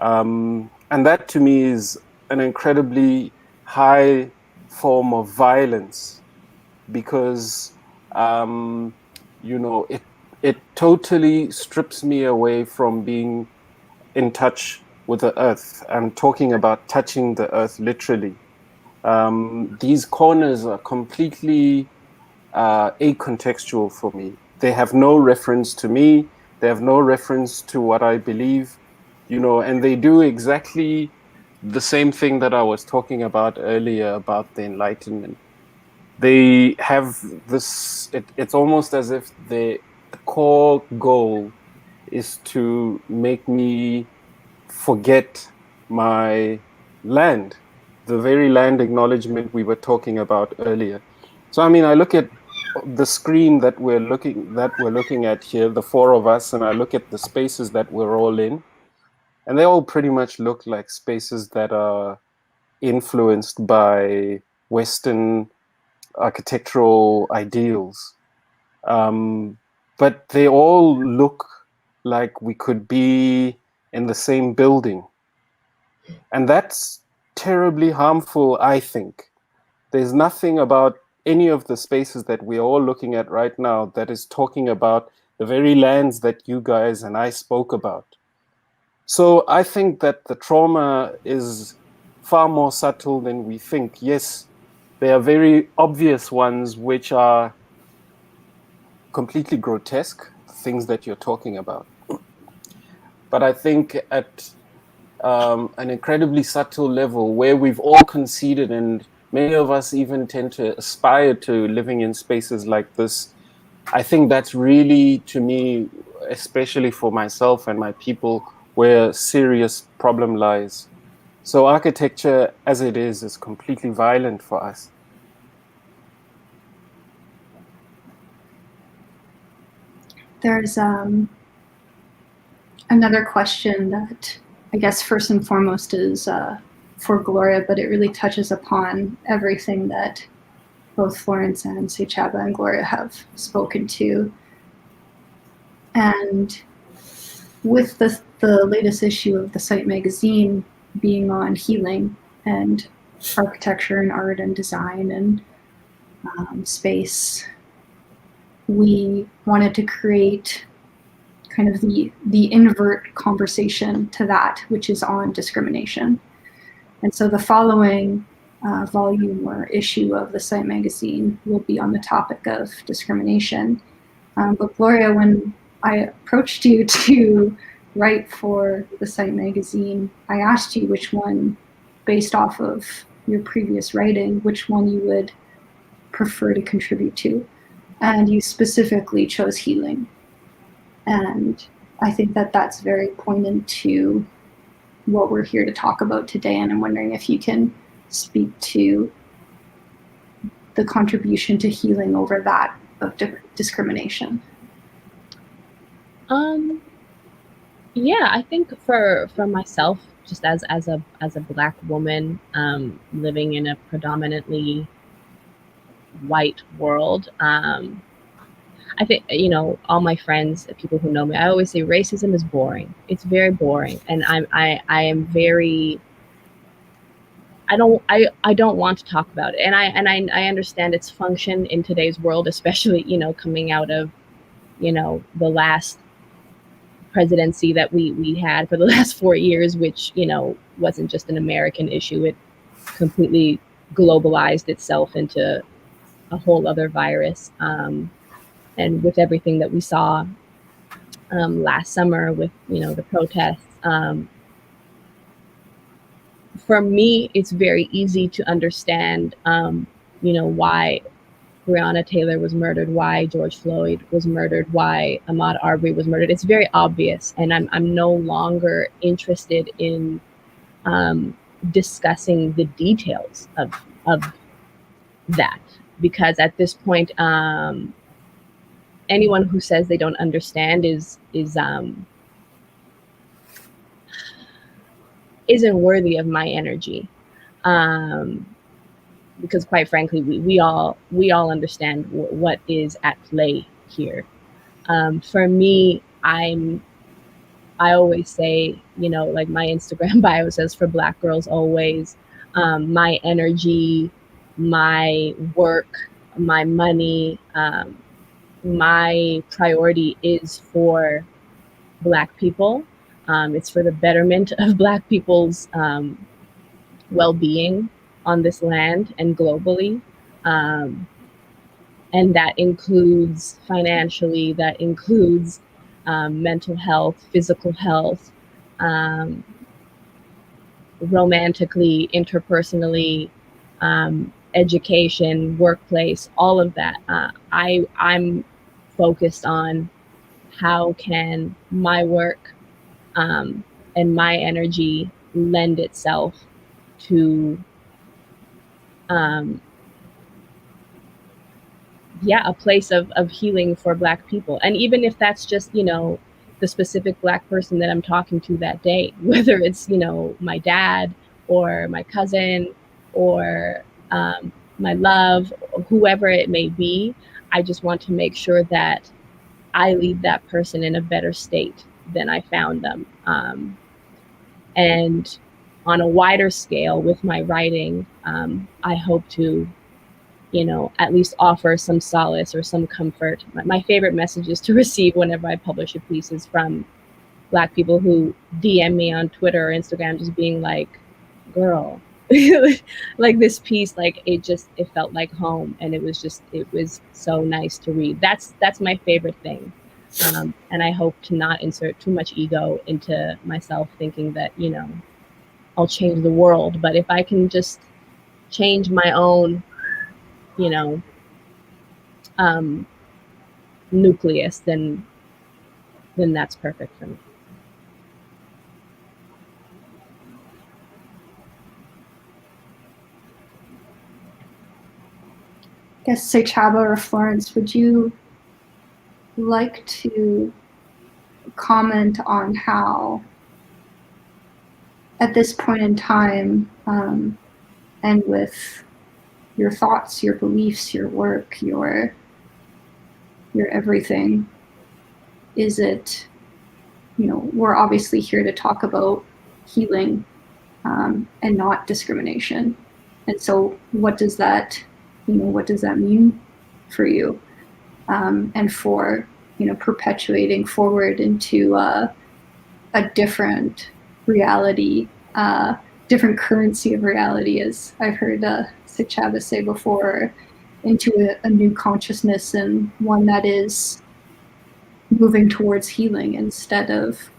And that to me is an incredibly high form of violence, because you know, it totally strips me away from being in touch with the earth. I'm talking about touching the earth literally. These corners are completely acontextual for me. They have no reference to me. They have no reference to what I believe, you know, and they do exactly the same thing that I was talking about earlier about the Enlightenment. They have this, it's almost as if the core goal is to make me forget my land, the very land acknowledgement we were talking about earlier. So, I mean, I look at the screen that we're looking at here, the four of us, and I look at the spaces that we're all in, and they all pretty much look like spaces that are influenced by Western architectural ideals. But they all look like we could be in the same building. And that's terribly harmful, I think. There's nothing about any of the spaces that we're all looking at right now that is talking about the very lands that you guys and I spoke about. So I think that the trauma is far more subtle than we think. Yes, there are very obvious ones which are completely grotesque, things that you're talking about. But I think at an incredibly subtle level where we've all conceded, and many of us even tend to aspire to living in spaces like this, I think that's really, to me, especially for myself and my people, where a serious problem lies. So architecture as it is completely violent for us. There's another question that I guess first and foremost is for Gloria, but it really touches upon everything that both Florence and Sechaba and Gloria have spoken to. And with the latest issue of the Site magazine being on healing and architecture and art and design and space, we wanted to create kind of the invert conversation to that, which is on discrimination. And so the following volume or issue of the Site magazine will be on the topic of discrimination. But Gloria, when I approached you to write for the Site magazine, I asked you which one, based off of your previous writing, which one you would prefer to contribute to. And you specifically chose healing. And I think that that's very poignant to what we're here to talk about today. And I'm wondering if you can speak to the contribution to healing over that of discrimination. Yeah, I think for myself, just as a Black woman living in a predominantly white world, I think, all my friends, people who know me, I always say racism is boring. It's very boring, and I am very. I don't want to talk about it, and I understand its function in today's world, especially coming out of the last presidency that we had for the last 4 years, which wasn't just an American issue. It completely globalized itself into a whole other virus. And with everything that we saw last summer with the protests, for me, it's very easy to understand why Breonna Taylor was murdered, why George Floyd was murdered, why Ahmaud Arbery was murdered. It's very obvious, and I'm no longer interested in discussing the details of that, because at this point, anyone who says they don't understand isn't worthy of my energy, because quite frankly, we all understand what is at play here. For me, I always say, like my Instagram bio says, for Black girls always, my energy, my work, my money, my priority is for Black people. It's for the betterment of Black people's well-being on this land and globally. And that includes financially, that includes mental health, physical health, romantically, interpersonally, education, workplace, all of that. I'm focused on how can my work and my energy lend itself to a place of healing for Black people. And even if that's just, the specific Black person that I'm talking to that day, whether it's, my dad or my cousin or my love, whoever it may be, I just want to make sure that I leave that person in a better state than I found them. And on a wider scale with my writing, I hope to, at least offer some solace or some comfort. My favorite messages to receive whenever I publish a piece is from Black people who DM me on Twitter or Instagram, just being like, girl, like this piece, like it felt like home, and it was so nice to read. That's my favorite thing. And I hope to not insert too much ego into myself, thinking that, I'll change the world. But if I can just change my own, nucleus, then that's perfect for me. I guess Sechaba or Florence, would you like to comment on how, at this point in time, and with your thoughts, your beliefs, your work, your everything, is it, we're obviously here to talk about healing and not discrimination. And so what does that mean for you? And for, perpetuating forward into a different reality, different currency of reality, as I've heard Sechaba say before, into a new consciousness, and one that is moving towards healing instead of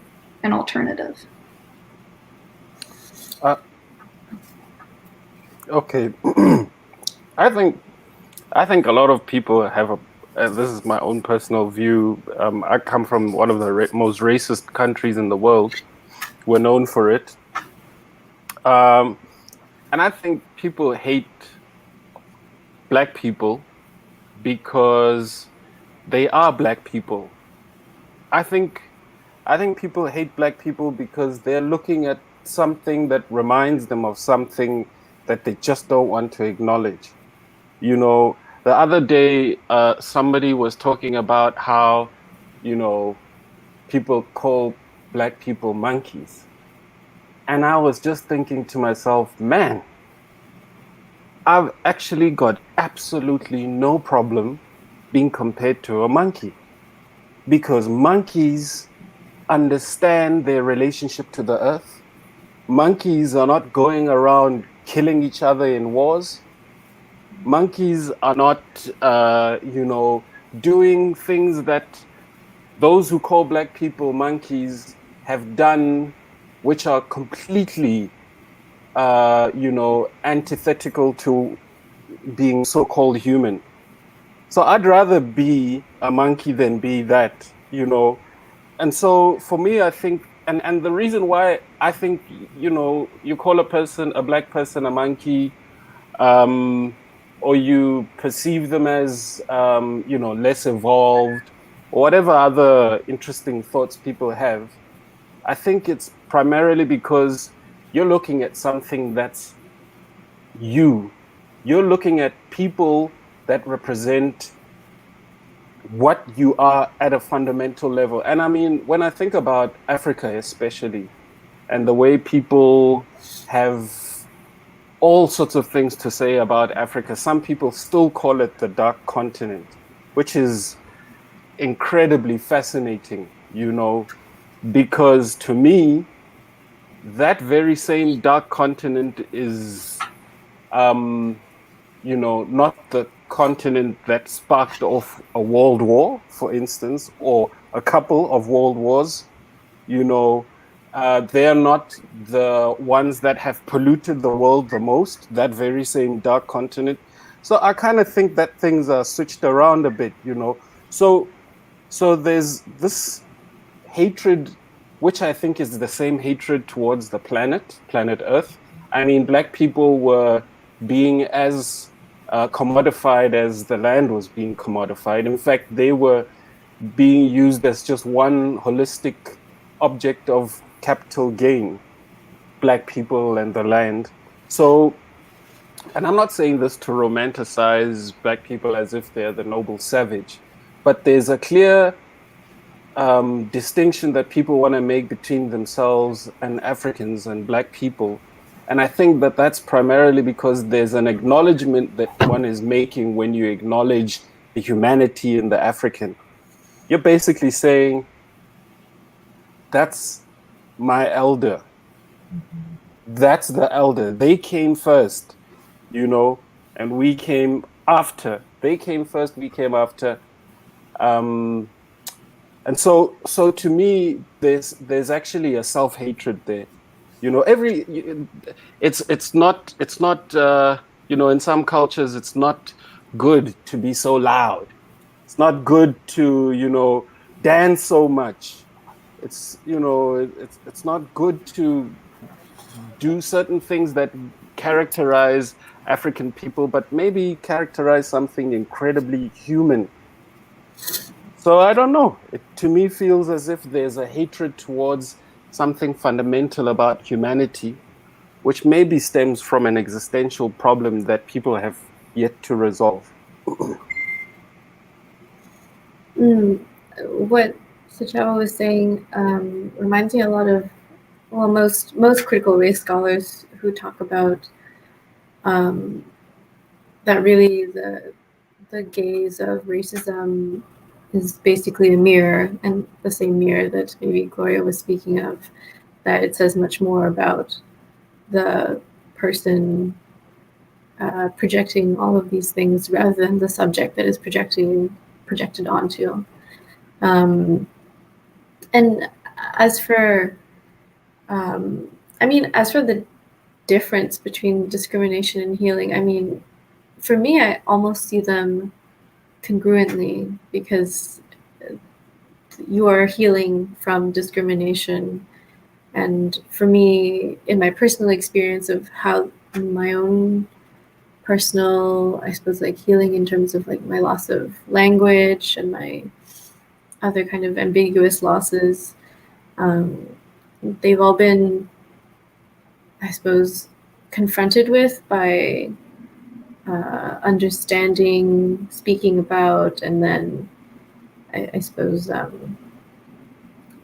an alternative. Okay. I think a lot of people have this is my own personal view. I come from one of the most racist countries in the world. We're known for it. And I think people hate Black people because they are Black people. I think people hate Black people because they're looking at something that reminds them of something that they just don't want to acknowledge. The other day, somebody was talking about how, people call Black people monkeys. And I was just thinking to myself, man, I've actually got absolutely no problem being compared to a monkey, because monkeys understand their relationship to the earth. Monkeys are not going around killing each other in wars. Monkeys are not, doing things that those who call Black people monkeys have done, which are completely, antithetical to being so-called human. So I'd rather be a monkey than be that, And so for me, I think, and the reason why I think, you call a Black person a monkey, or you perceive them as, less evolved, or whatever other interesting thoughts people have, I think it's primarily because you're looking at something that's you. You're looking at people that represent what you are at a fundamental level. And I mean, when I think about Africa especially, and the way people have all sorts of things to say about Africa, some people still call it the dark continent, which is incredibly fascinating, because to me, that very same dark continent is, not the continent that sparked off a world war, for instance, or a couple of world wars. They're not the ones that have polluted the world the most, that very same dark continent. So I kind of think that things are switched around a bit, So there's this hatred, which I think is the same hatred towards the planet Earth. I mean, Black people were being as commodified as the land was being commodified. In fact, they were being used as just one holistic object of capital gain, Black people and the land. So, and I'm not saying this to romanticize Black people as if they're the noble savage, but there's a clear distinction that people want to make between themselves and Africans and Black people. And I think that that's primarily because there's an acknowledgement that one is making when you acknowledge the humanity in the African. You're basically saying, that's my elder. That's the elder. They came first, you know, and we came after. They came first, we came after. And so to me, there's actually a self-hatred there. You know, it's not you know, in some cultures it's not good to be so loud. It's not good to, you know, dance so much. It's, you know, it's not good to do certain things that characterize African people, but maybe characterize something incredibly human. So I don't know. It to me feels as if there's a hatred towards something fundamental about humanity, which maybe stems from an existential problem that people have yet to resolve. What Sechaba was saying reminds me a lot of, well, most critical race scholars who talk about that really the gaze of racism is basically a mirror, and the same mirror that maybe Gloria was speaking of, that it says much more about the person projecting all of these things rather than the subject that is projected onto. And as for, as for the difference between discrimination and healing, I mean, for me, I almost see them congruently, because you are healing from discrimination. And for me, in my personal experience of how my own personal, I suppose, like healing in terms of like my loss of language and my other kind of ambiguous losses, they've all been, I suppose, confronted with by understanding, speaking about, and then I suppose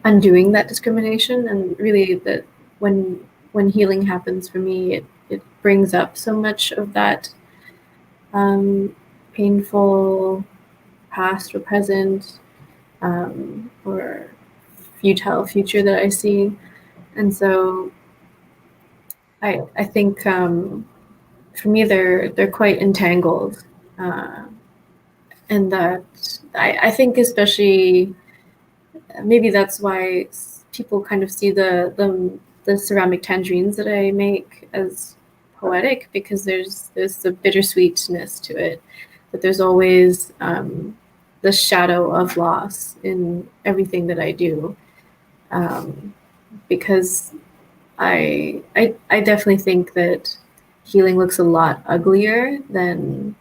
undoing that discrimination. And really, that when healing happens for me, it brings up so much of that painful past or present or futile future that I see. And so I think for me they're quite entangled, and that I think especially maybe that's why people kind of see the ceramic tangerines that I make as poetic, because there's a bittersweetness to it, that there's always the shadow of loss in everything that I do, because I definitely think that healing looks a lot uglier than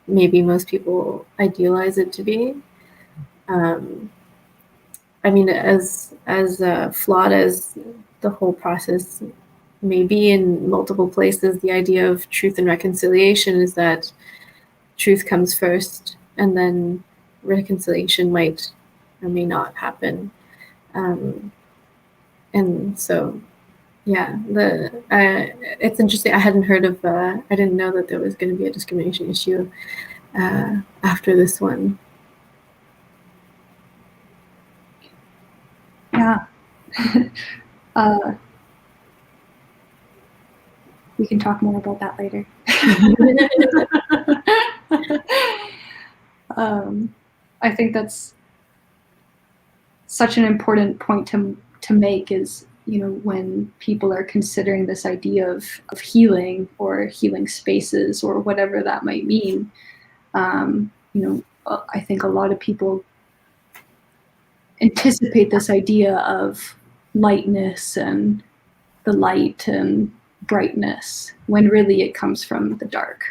maybe most people idealize it to be. I mean, as flawed as the whole process may be in multiple places, the idea of truth and reconciliation is that truth comes first, and then reconciliation might or may not happen. And so, yeah, it's interesting. I hadn't heard of, I didn't know that there was going to be a discrimination issue after this one. Yeah. We can talk more about that later. I think that's such an important point to make, is, you know, when people are considering this idea of healing or healing spaces or whatever that might mean, you know, I think a lot of people anticipate this idea of lightness and the light and brightness, when really it comes from the dark,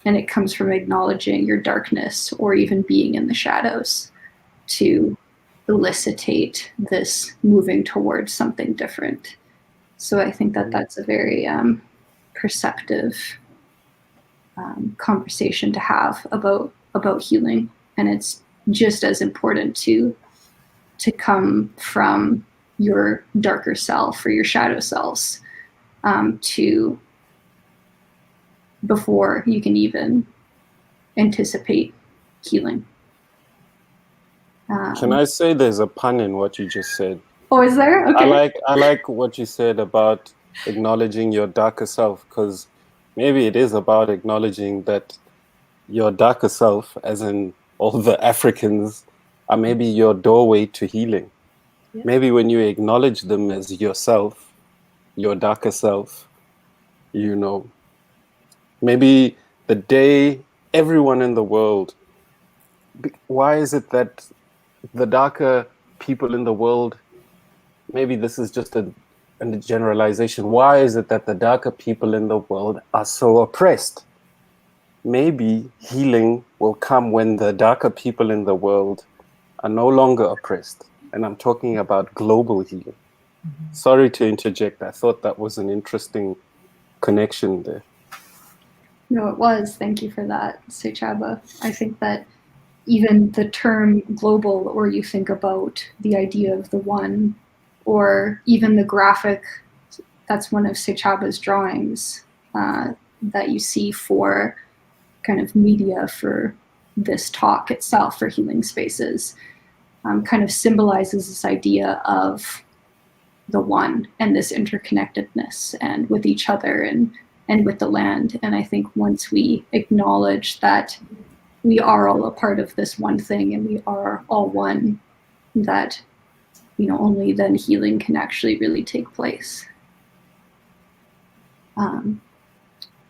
and it comes from acknowledging your darkness or even being in the shadows to elicitate this moving towards something different. So I think that that's a very perceptive conversation to have about healing, and it's just as important to come from your darker self or your shadow selves to before you can even anticipate healing. Can I say there's a pun in what you just said? Oh, is there? Okay. I like what you said about acknowledging your darker self, because maybe it is about acknowledging that your darker self, as in all the Africans, are maybe your doorway to healing. Yeah. Maybe when you acknowledge them as yourself, your darker self, you know, maybe the day everyone in the world, why is it that the darker people in the world, maybe this is just a generalization, why is it that the darker people in the world are so oppressed? Maybe healing will come when the darker people in the world are no longer oppressed. And I'm talking about global healing. Sorry to interject. I thought that was an interesting connection there. No, it was. Thank you for that, Sechaba. I think that even the term global, or you think about the idea of the one, or even the graphic, that's one of Sechaba's drawings that you see for kind of media for this talk itself, for healing spaces, kind of symbolizes this idea of the one and this interconnectedness and with each other and with the land. And I think once we acknowledge that we are all a part of this one thing and we are all one, that, you know, only then healing can actually really take place.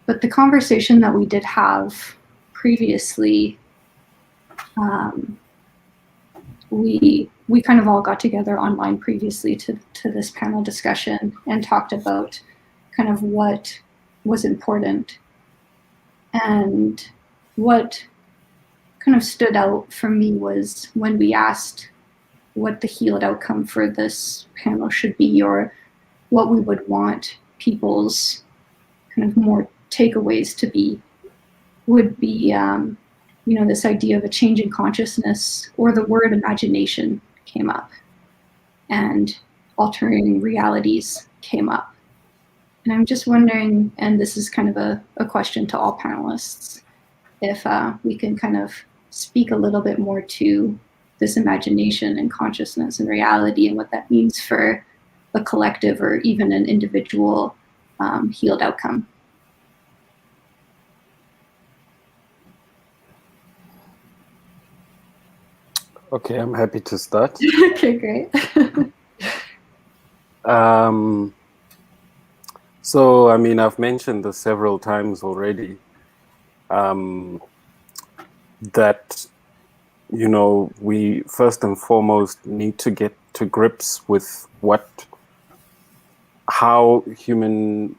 But the conversation that we did have previously, we kind of all got together online previously to this panel discussion and talked about kind of what was important. And what kind of stood out for me was when we asked what the healed outcome for this panel should be, or what we would want people's kind of more takeaways to be, would be, you know, this idea of a change in consciousness, or the word imagination came up, and altering realities came up. And I'm just wondering, and this is kind of a question to all panelists, if we can kind of speak a little bit more to this imagination and consciousness and reality, and what that means for a collective or even an individual healed outcome. Okay, I'm happy to start. Okay, great. So, I mean, I've mentioned this several times already, that, you know, we first and foremost need to get to grips with how human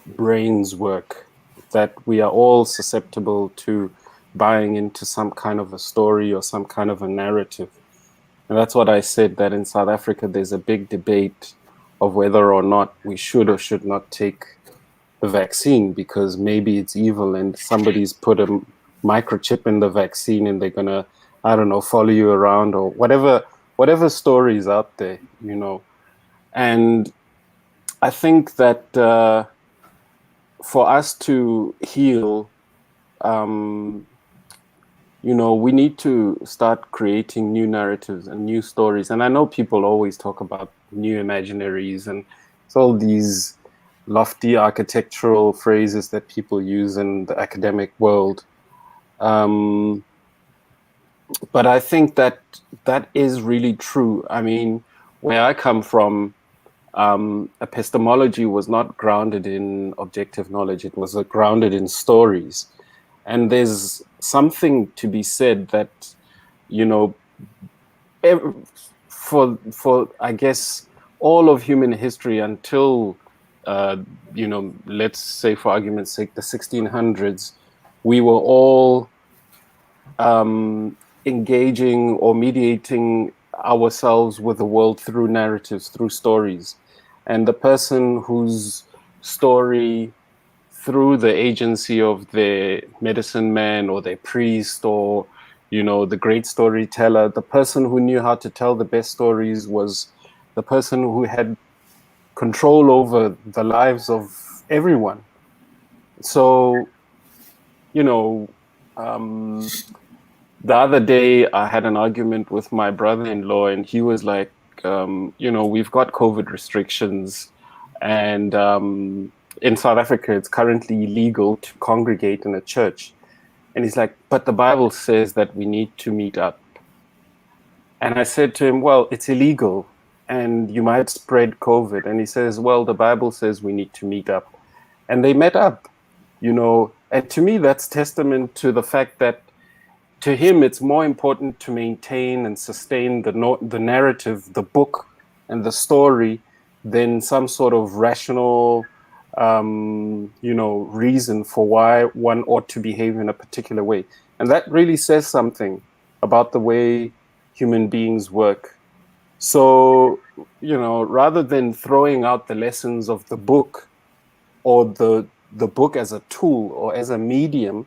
brains work, that we are all susceptible to buying into some kind of a story or some kind of a narrative. And that's what I said, that in South Africa, there's a big debate of whether or not we should or should not take the vaccine, because maybe it's evil and somebody's put a microchip in the vaccine and they're gonna, I don't know, follow you around, or whatever stories out there, you know. And I think that for us to heal, you know, we need to start creating new narratives and new stories. And I know people always talk about new imaginaries, and it's all these lofty architectural phrases that people use in the academic world. But I think that is really true. I mean, where I come from, epistemology was not grounded in objective knowledge. It was grounded in stories. And there's something to be said that, you know, for I guess all of human history until, you know, let's say for argument's sake, the 1600s, we were all engaging or mediating ourselves with the world through narratives, through stories. And the person whose story, through the agency of their medicine man or their priest, or, you know, the great storyteller, the person who knew how to tell the best stories was the person who had control over the lives of everyone. So, you know, the other day I had an argument with my brother-in-law, and he was like, you know, we've got COVID restrictions, And in South Africa, it's currently illegal to congregate in a church. And he's like, but the Bible says that we need to meet up. And I said to him, well, it's illegal and you might spread COVID. And he says, well, the Bible says we need to meet up. And they met up, you know. And to me, that's testament to the fact that to him, it's more important to maintain and sustain the narrative, the book, and the story than some sort of rational, you know, reason for why one ought to behave in a particular way. And that really says something about the way human beings work. So, you know, rather than throwing out the lessons of the book or the book as a tool or as a medium,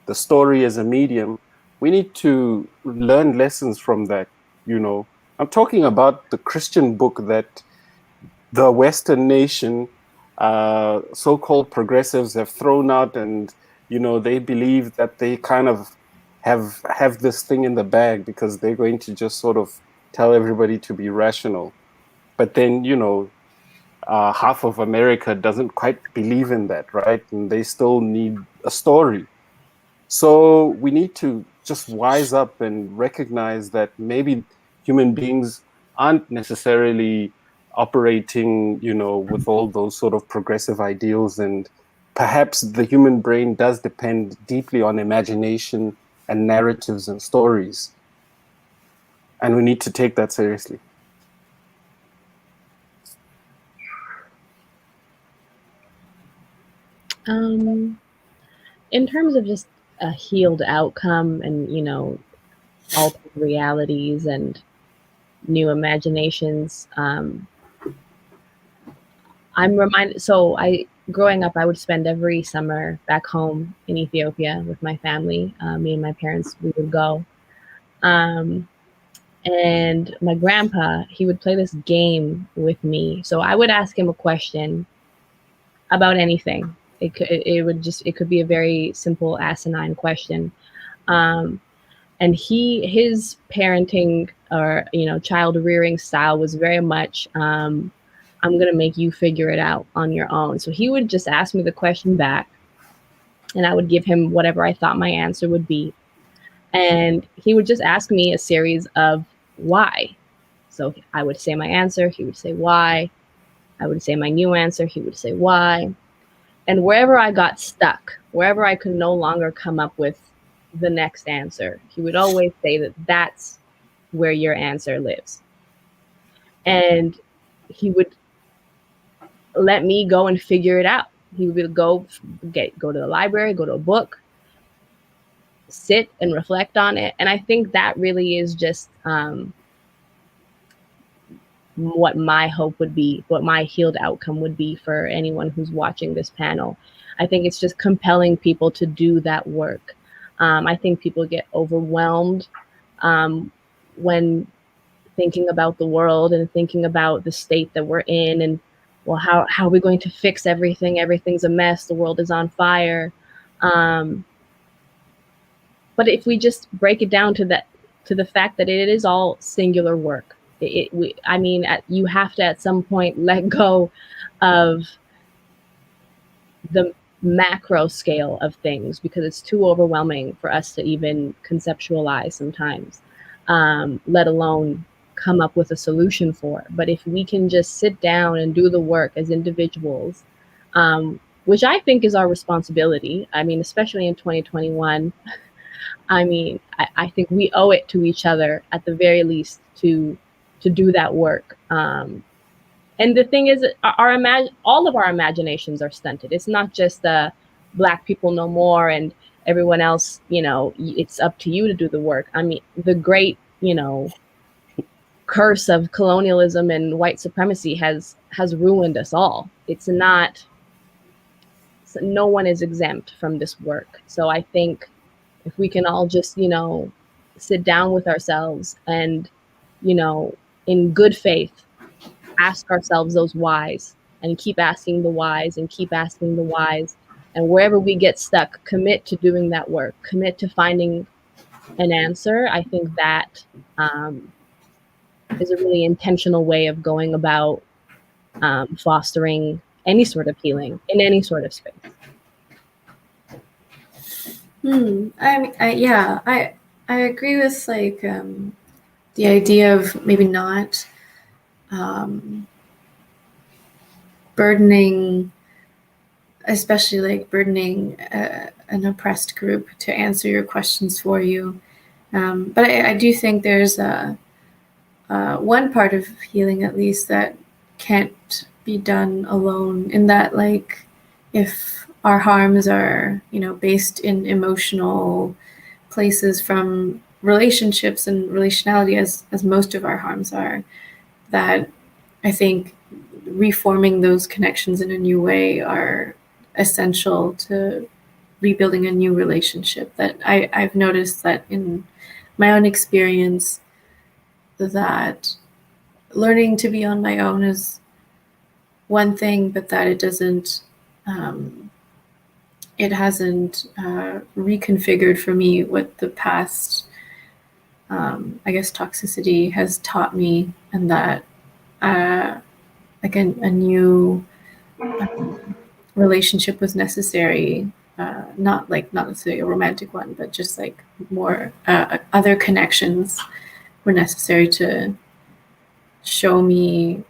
the story as a medium, we need to learn lessons from that, you know. I'm talking about the Christian book that the Western nation, so-called progressives have thrown out, and, you know, they believe that they kind of have this thing in the bag because they're going to just sort of tell everybody to be rational. But then, you know, half of America doesn't quite believe in that, right? And they still need a story. So we need to just wise up and recognize that maybe human beings aren't necessarily operating, you know, with all those sort of progressive ideals, and perhaps the human brain does depend deeply on imagination and narratives and stories. And we need to take that seriously. In terms of just a healed outcome and, you know, altered realities and new imaginations, I'm reminded, so growing up, I would spend every summer back home in Ethiopia with my family. Me and my parents, we would go. And my grandpa, he would play this game with me. So I would ask him a question about anything. It could be a very simple, asinine question. And his parenting or, you know, child rearing style was very much, I'm going to make you figure it out on your own. So he would just ask me the question back, and I would give him whatever I thought my answer would be. And he would just ask me a series of why. So I would say my answer, he would say why. I would say my new answer, he would say why. And wherever I got stuck, wherever I could no longer come up with the next answer, he would always say that that's where your answer lives. And he would let me go and figure it out. He would go to the library, go to a book, sit and reflect on it. And I think that really is just what my hope would be, what my healed outcome would be for anyone who's watching this panel. I think it's just compelling people to do that work. I think people get overwhelmed when thinking about the world and thinking about the state that we're in, and, well, how are we going to fix everything? Everything's a mess. The world is on fire. But if we just break it down to the fact that it is all singular work, you have to at some point let go of the macro scale of things because it's too overwhelming for us to even conceptualize sometimes, let alone come up with a solution for. But if we can just sit down and do the work as individuals, which I think is our responsibility, I mean, especially in 2021, I mean, I think we owe it to each other at the very least to do that work. And the thing is, all of our imaginations are stunted. It's not just Black people no more and everyone else, you know, it's up to you to do the work. I mean, the great, you know, curse of colonialism and white supremacy has ruined us all. No one is exempt from this work. So I think if we can all just, you know, sit down with ourselves and, you know, in good faith, ask ourselves those whys and keep asking the whys and keep asking the whys. And wherever we get stuck, commit to doing that work, commit to finding an answer. I think that is a really intentional way of going about fostering any sort of healing in any sort of space. I agree with like the idea of maybe not burdening, especially like burdening an oppressed group to answer your questions for you. But I do think there's one part of healing, at least, that can't be done alone, in that, like, if our harms are, based in emotional places from relationships and relationality, as most of our harms are, that I think reforming those connections in a new way are essential to rebuilding a new relationship. That I've noticed that in my own experience, that learning to be on my own is one thing, but that it doesn't, it hasn't reconfigured for me what the past, I guess, toxicity has taught me, and that like a new relationship was necessary. Not necessarily a romantic one, but just like more other connections were necessary to show me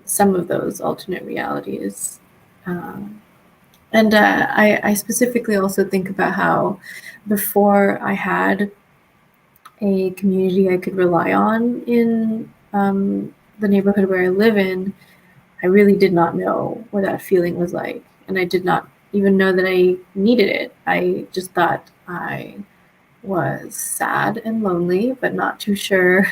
some of those alternate realities. And I specifically also think about how before I had a community I could rely on in the neighborhood where I live in, I really did not know what that feeling was like. And I did not even know that I needed it. I just thought I was sad and lonely, but not too sure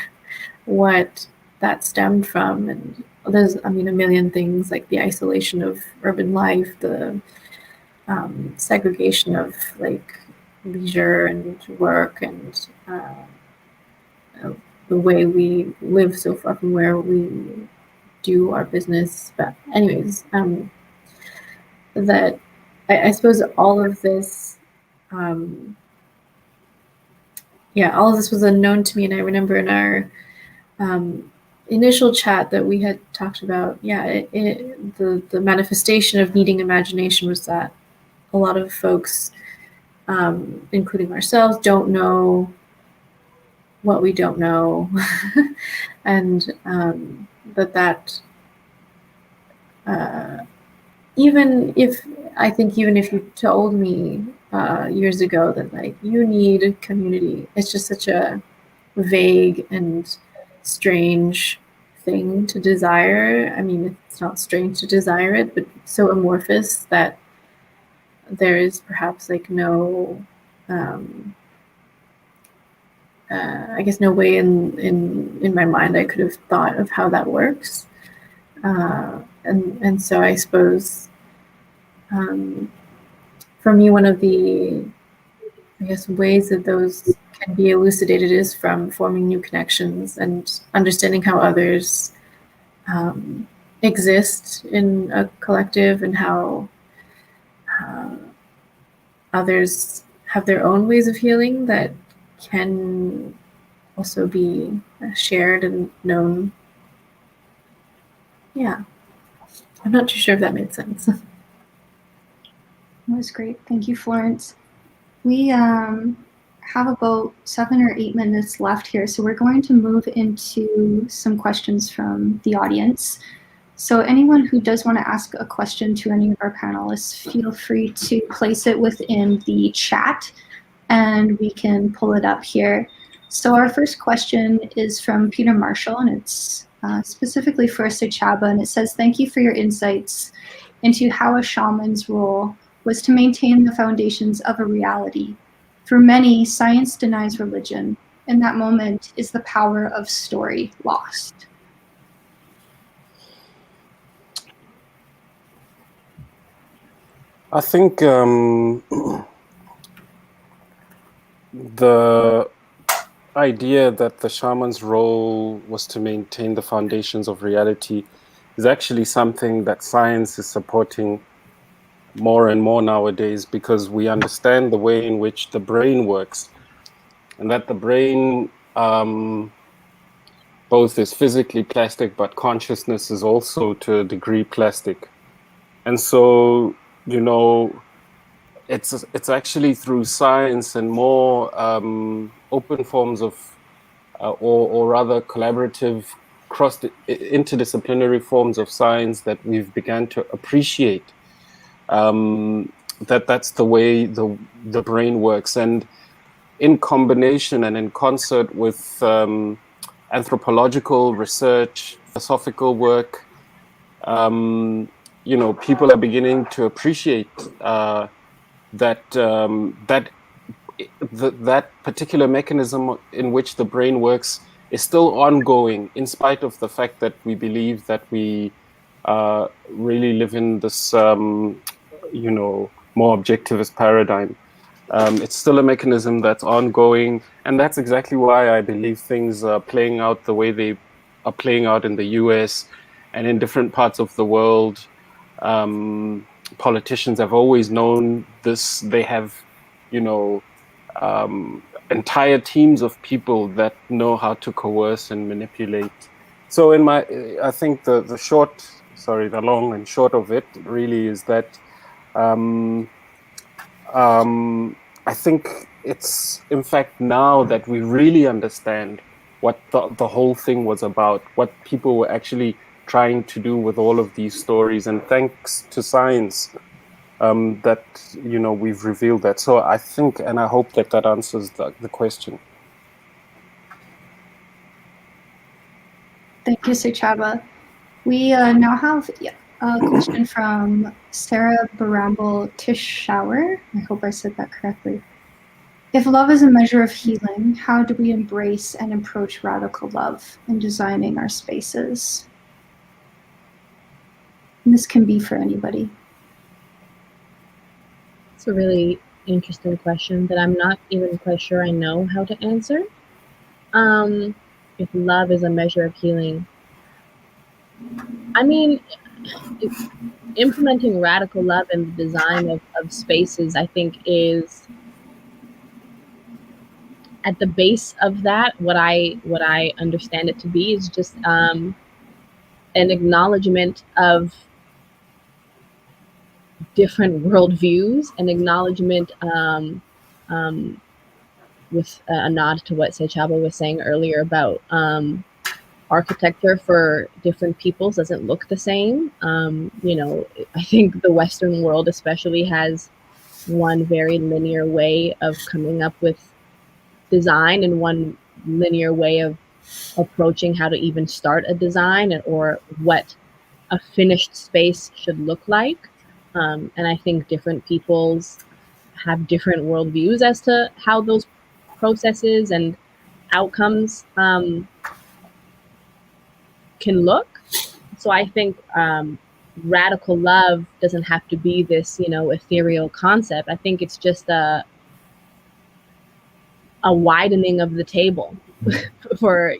what that stemmed from. And there's, a million things, like the isolation of urban life, the segregation of like leisure and work, and the way we live so far from where we do our business. But anyways, that I suppose all of this, all of this was unknown to me. And I remember in our initial chat that we had talked about, the manifestation of needing imagination was that a lot of folks, including ourselves, don't know what we don't know. And even if you told me years ago that, like, you need community, it's just such a vague and strange thing to desire. I mean, it's not strange to desire it, but so amorphous that there is perhaps like no, I guess, no way in my mind I could have thought of how that works. And so I suppose, for me, one of the, I guess, ways that those can be elucidated is from forming new connections and understanding how others exist in a collective, and how others have their own ways of healing that can also be shared and known. Yeah. I'm not too sure if that made sense. That was great. Thank you, Florence. We have about 7 or 8 minutes left here, so we're going to move into some questions from the audience. So anyone who does want to ask a question to any of our panelists, feel free to place it within the chat, and we can pull it up here. So our first question is from Peter Marshall, and it's specifically for Sechaba, and it says, "Thank you for your insights into how a shaman's role was to maintain the foundations of a reality. For many, science denies religion. In that moment, is the power of story lost?" I think the idea that the shaman's role was to maintain the foundations of reality is actually something that science is supporting more and more nowadays, because we understand the way in which the brain works, and that the brain both is physically plastic, but consciousness is also to a degree plastic. And so, it's actually through science and more open forms of, or rather collaborative, interdisciplinary forms of science that we've begun to appreciate that's the way the brain works. And in combination and in concert with anthropological research, philosophical work, people are beginning to appreciate that particular mechanism in which the brain works is still ongoing, in spite of the fact that we believe that we really live in this, more objectivist paradigm. It's still a mechanism that's ongoing, and that's exactly why I believe things are playing out the way they are playing out in the US and in different parts of the world. Politicians have always known this. They have, entire teams of people that know how to coerce and manipulate. So I think the long and short of it really is that I think it's, in fact, now that we really understand what the whole thing was about, what people were actually trying to do with all of these stories. And thanks to science, that, we've revealed that. So I think, and I hope that answers the question. Thank you, Sechaba. We now have a question from Sarah Baramble Tischauer. I hope I said that correctly. If love is a measure of healing, how do we embrace and approach radical love in designing our spaces? And this can be for anybody. It's a really interesting question that I'm not even quite sure I know how to answer. If love is a measure of healing, I mean, implementing radical love in the design of spaces, I think, is at the base of that. What I understand it to be is just an acknowledgement of different worldviews, an acknowledgement with a nod to what Sechaba was saying earlier about architecture for different peoples doesn't look the same. I think the Western world especially has one very linear way of coming up with design and one linear way of approaching how to even start a design or what a finished space should look like. And I think different peoples have different worldviews as to how those processes and outcomes can look. So I think radical love doesn't have to be this, ethereal concept. I think it's just a widening of the table for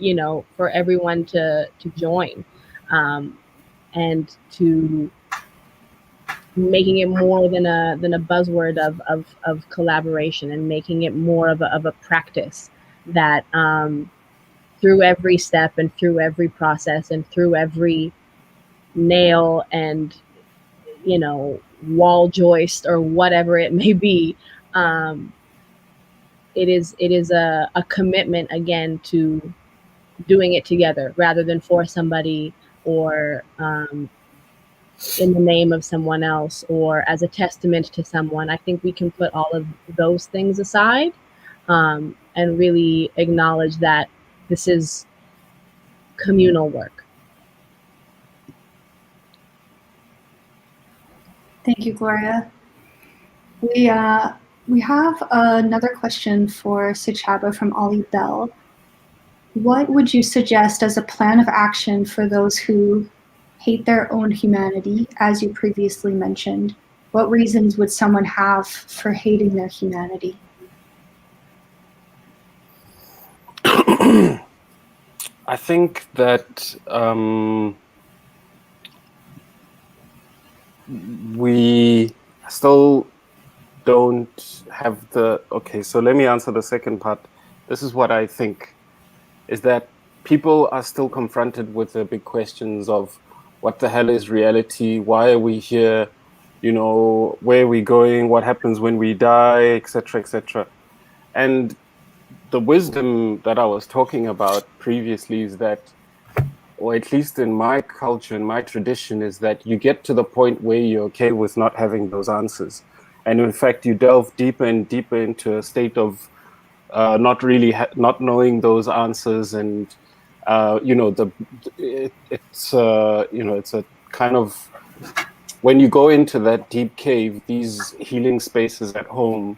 everyone to join, and to making it more than a buzzword of collaboration, and making it more of a practice that through every step and through every process and through every nail and wall joist or whatever it may be, it is a commitment again to doing it together rather than for somebody or in the name of someone else or as a testament to someone. I think we can put all of those things aside and really acknowledge that this is communal work. Thank you, Gloria. We have another question for Sechaba from Ollie Bell. What would you suggest as a plan of action for those who hate their own humanity, as you previously mentioned? What reasons would someone have for hating their humanity? I think that we still don't have okay, so let me answer the second part. This is what I think, is that people are still confronted with the big questions of what the hell is reality? Why are we here? You know, where are we going? What happens when we die, etc., etc. And the wisdom that I was talking about previously is that, or at least in my culture, in my tradition, is that you get to the point where you're okay with not having those answers. And in fact, you delve deeper and deeper into a state of not really not knowing those answers. And, you know, it's a kind of, when you go into that deep cave, these healing spaces at home,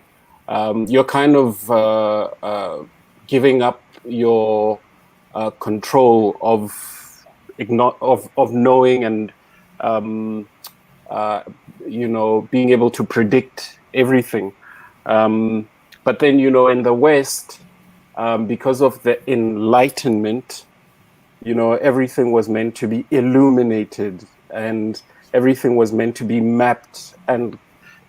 you're kind of giving up your control of knowing and um, uh, being able to predict everything. But then, in the West, because of the Enlightenment, everything was meant to be illuminated, and everything was meant to be mapped, and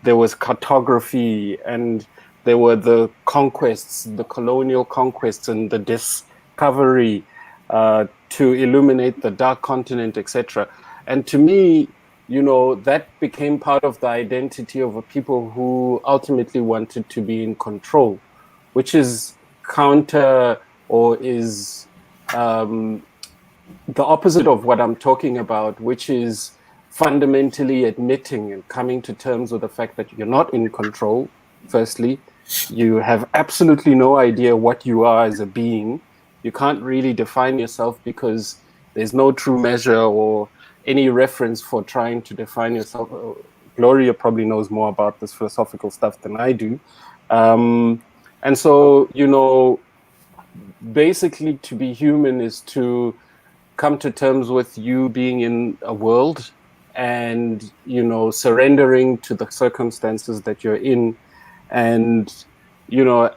there was cartography, and there were the conquests, the colonial conquests, and the discovery to illuminate the dark continent, etc. And to me, that became part of the identity of a people who ultimately wanted to be in control, which is counter, or is the opposite of what I'm talking about, which is fundamentally admitting and coming to terms with the fact that you're not in control. Firstly, you have absolutely no idea what you are as a being. You can't really define yourself because there's no true measure or any reference for trying to define yourself. Gloria probably knows more about this philosophical stuff than I do. And so, basically to be human is to come to terms with you being in a world and, surrendering to the circumstances that you're in. And,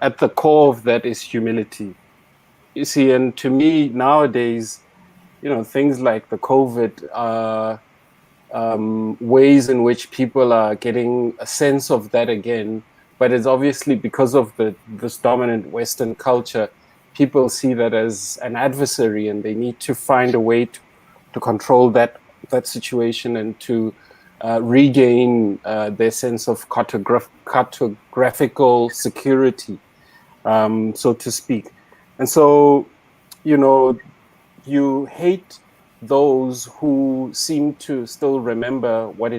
at the core of that is humility. You see, and to me nowadays, things like the COVID ways in which people are getting a sense of that again. But it's obviously because of this dominant Western culture, people see that as an adversary, and they need to find a way to control that situation and to regain their sense of cartographical security, so to speak. And so, you hate those who seem to still remember what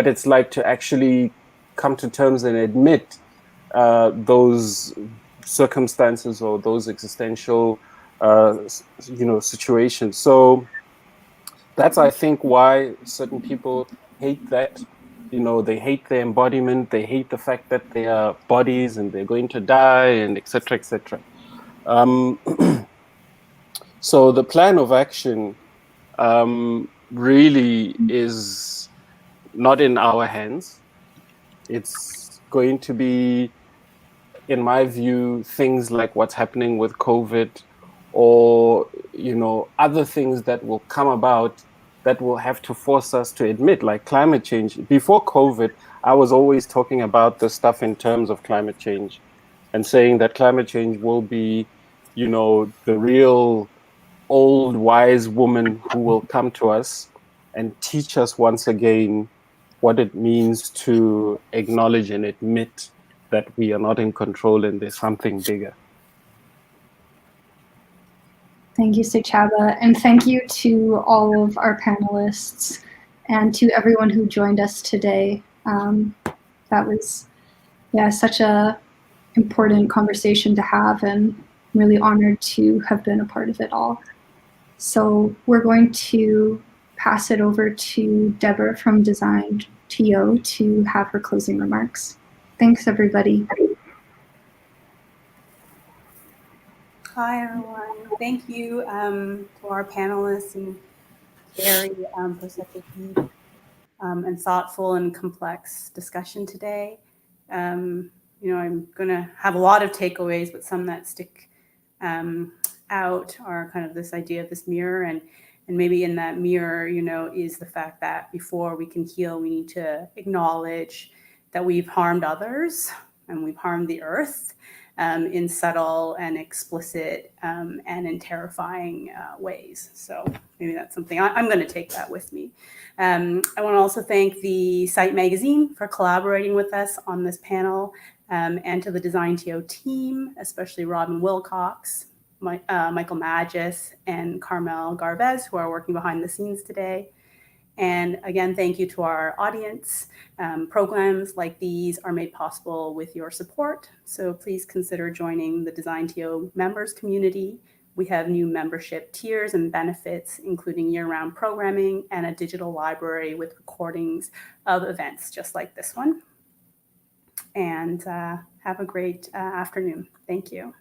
it's like to actually come to terms and admit those circumstances or those existential situations. So that's, I think, why certain people hate that. They hate their embodiment, they hate the fact that they are bodies and they're going to die, and etc., etc. So the plan of action really is not in our hands. It's going to be, in my view, things like what's happening with COVID, or other things that will come about that will have to force us to admit, like climate change. Before COVID, I was always talking about the stuff in terms of climate change and saying that climate change will be, the real old wise woman who will come to us and teach us once again what it means to acknowledge and admit that we are not in control and there's something bigger. Thank you, Sechaba, and thank you to all of our panelists and to everyone who joined us today. That was, such a important conversation to have, and I'm really honored to have been a part of it all. So we're going to pass it over to Deborah from DesignTO to have her closing remarks. Thanks, everybody. Hi, everyone. Thank you to our panelists and Carey for such a deep and thoughtful and complex discussion today. I'm going to have a lot of takeaways, but some that stick out are kind of this idea of this mirror, and maybe in that mirror, is the fact that before we can heal, we need to acknowledge that we've harmed others and we've harmed the earth. in subtle and explicit and in terrifying ways. So maybe that's something I'm going to take that with me. I want to also thank the Site magazine for collaborating with us on this panel, and to the DesignTO team, especially Robin Wilcox, Michael Magis, and Carmel Garvez, who are working behind the scenes today. And again, thank you to our audience. Programs like these are made possible with your support, so please consider joining the DesignTO members community. We have new membership tiers and benefits, including year-round programming and a digital library with recordings of events just like this one. And have a great afternoon. Thank you.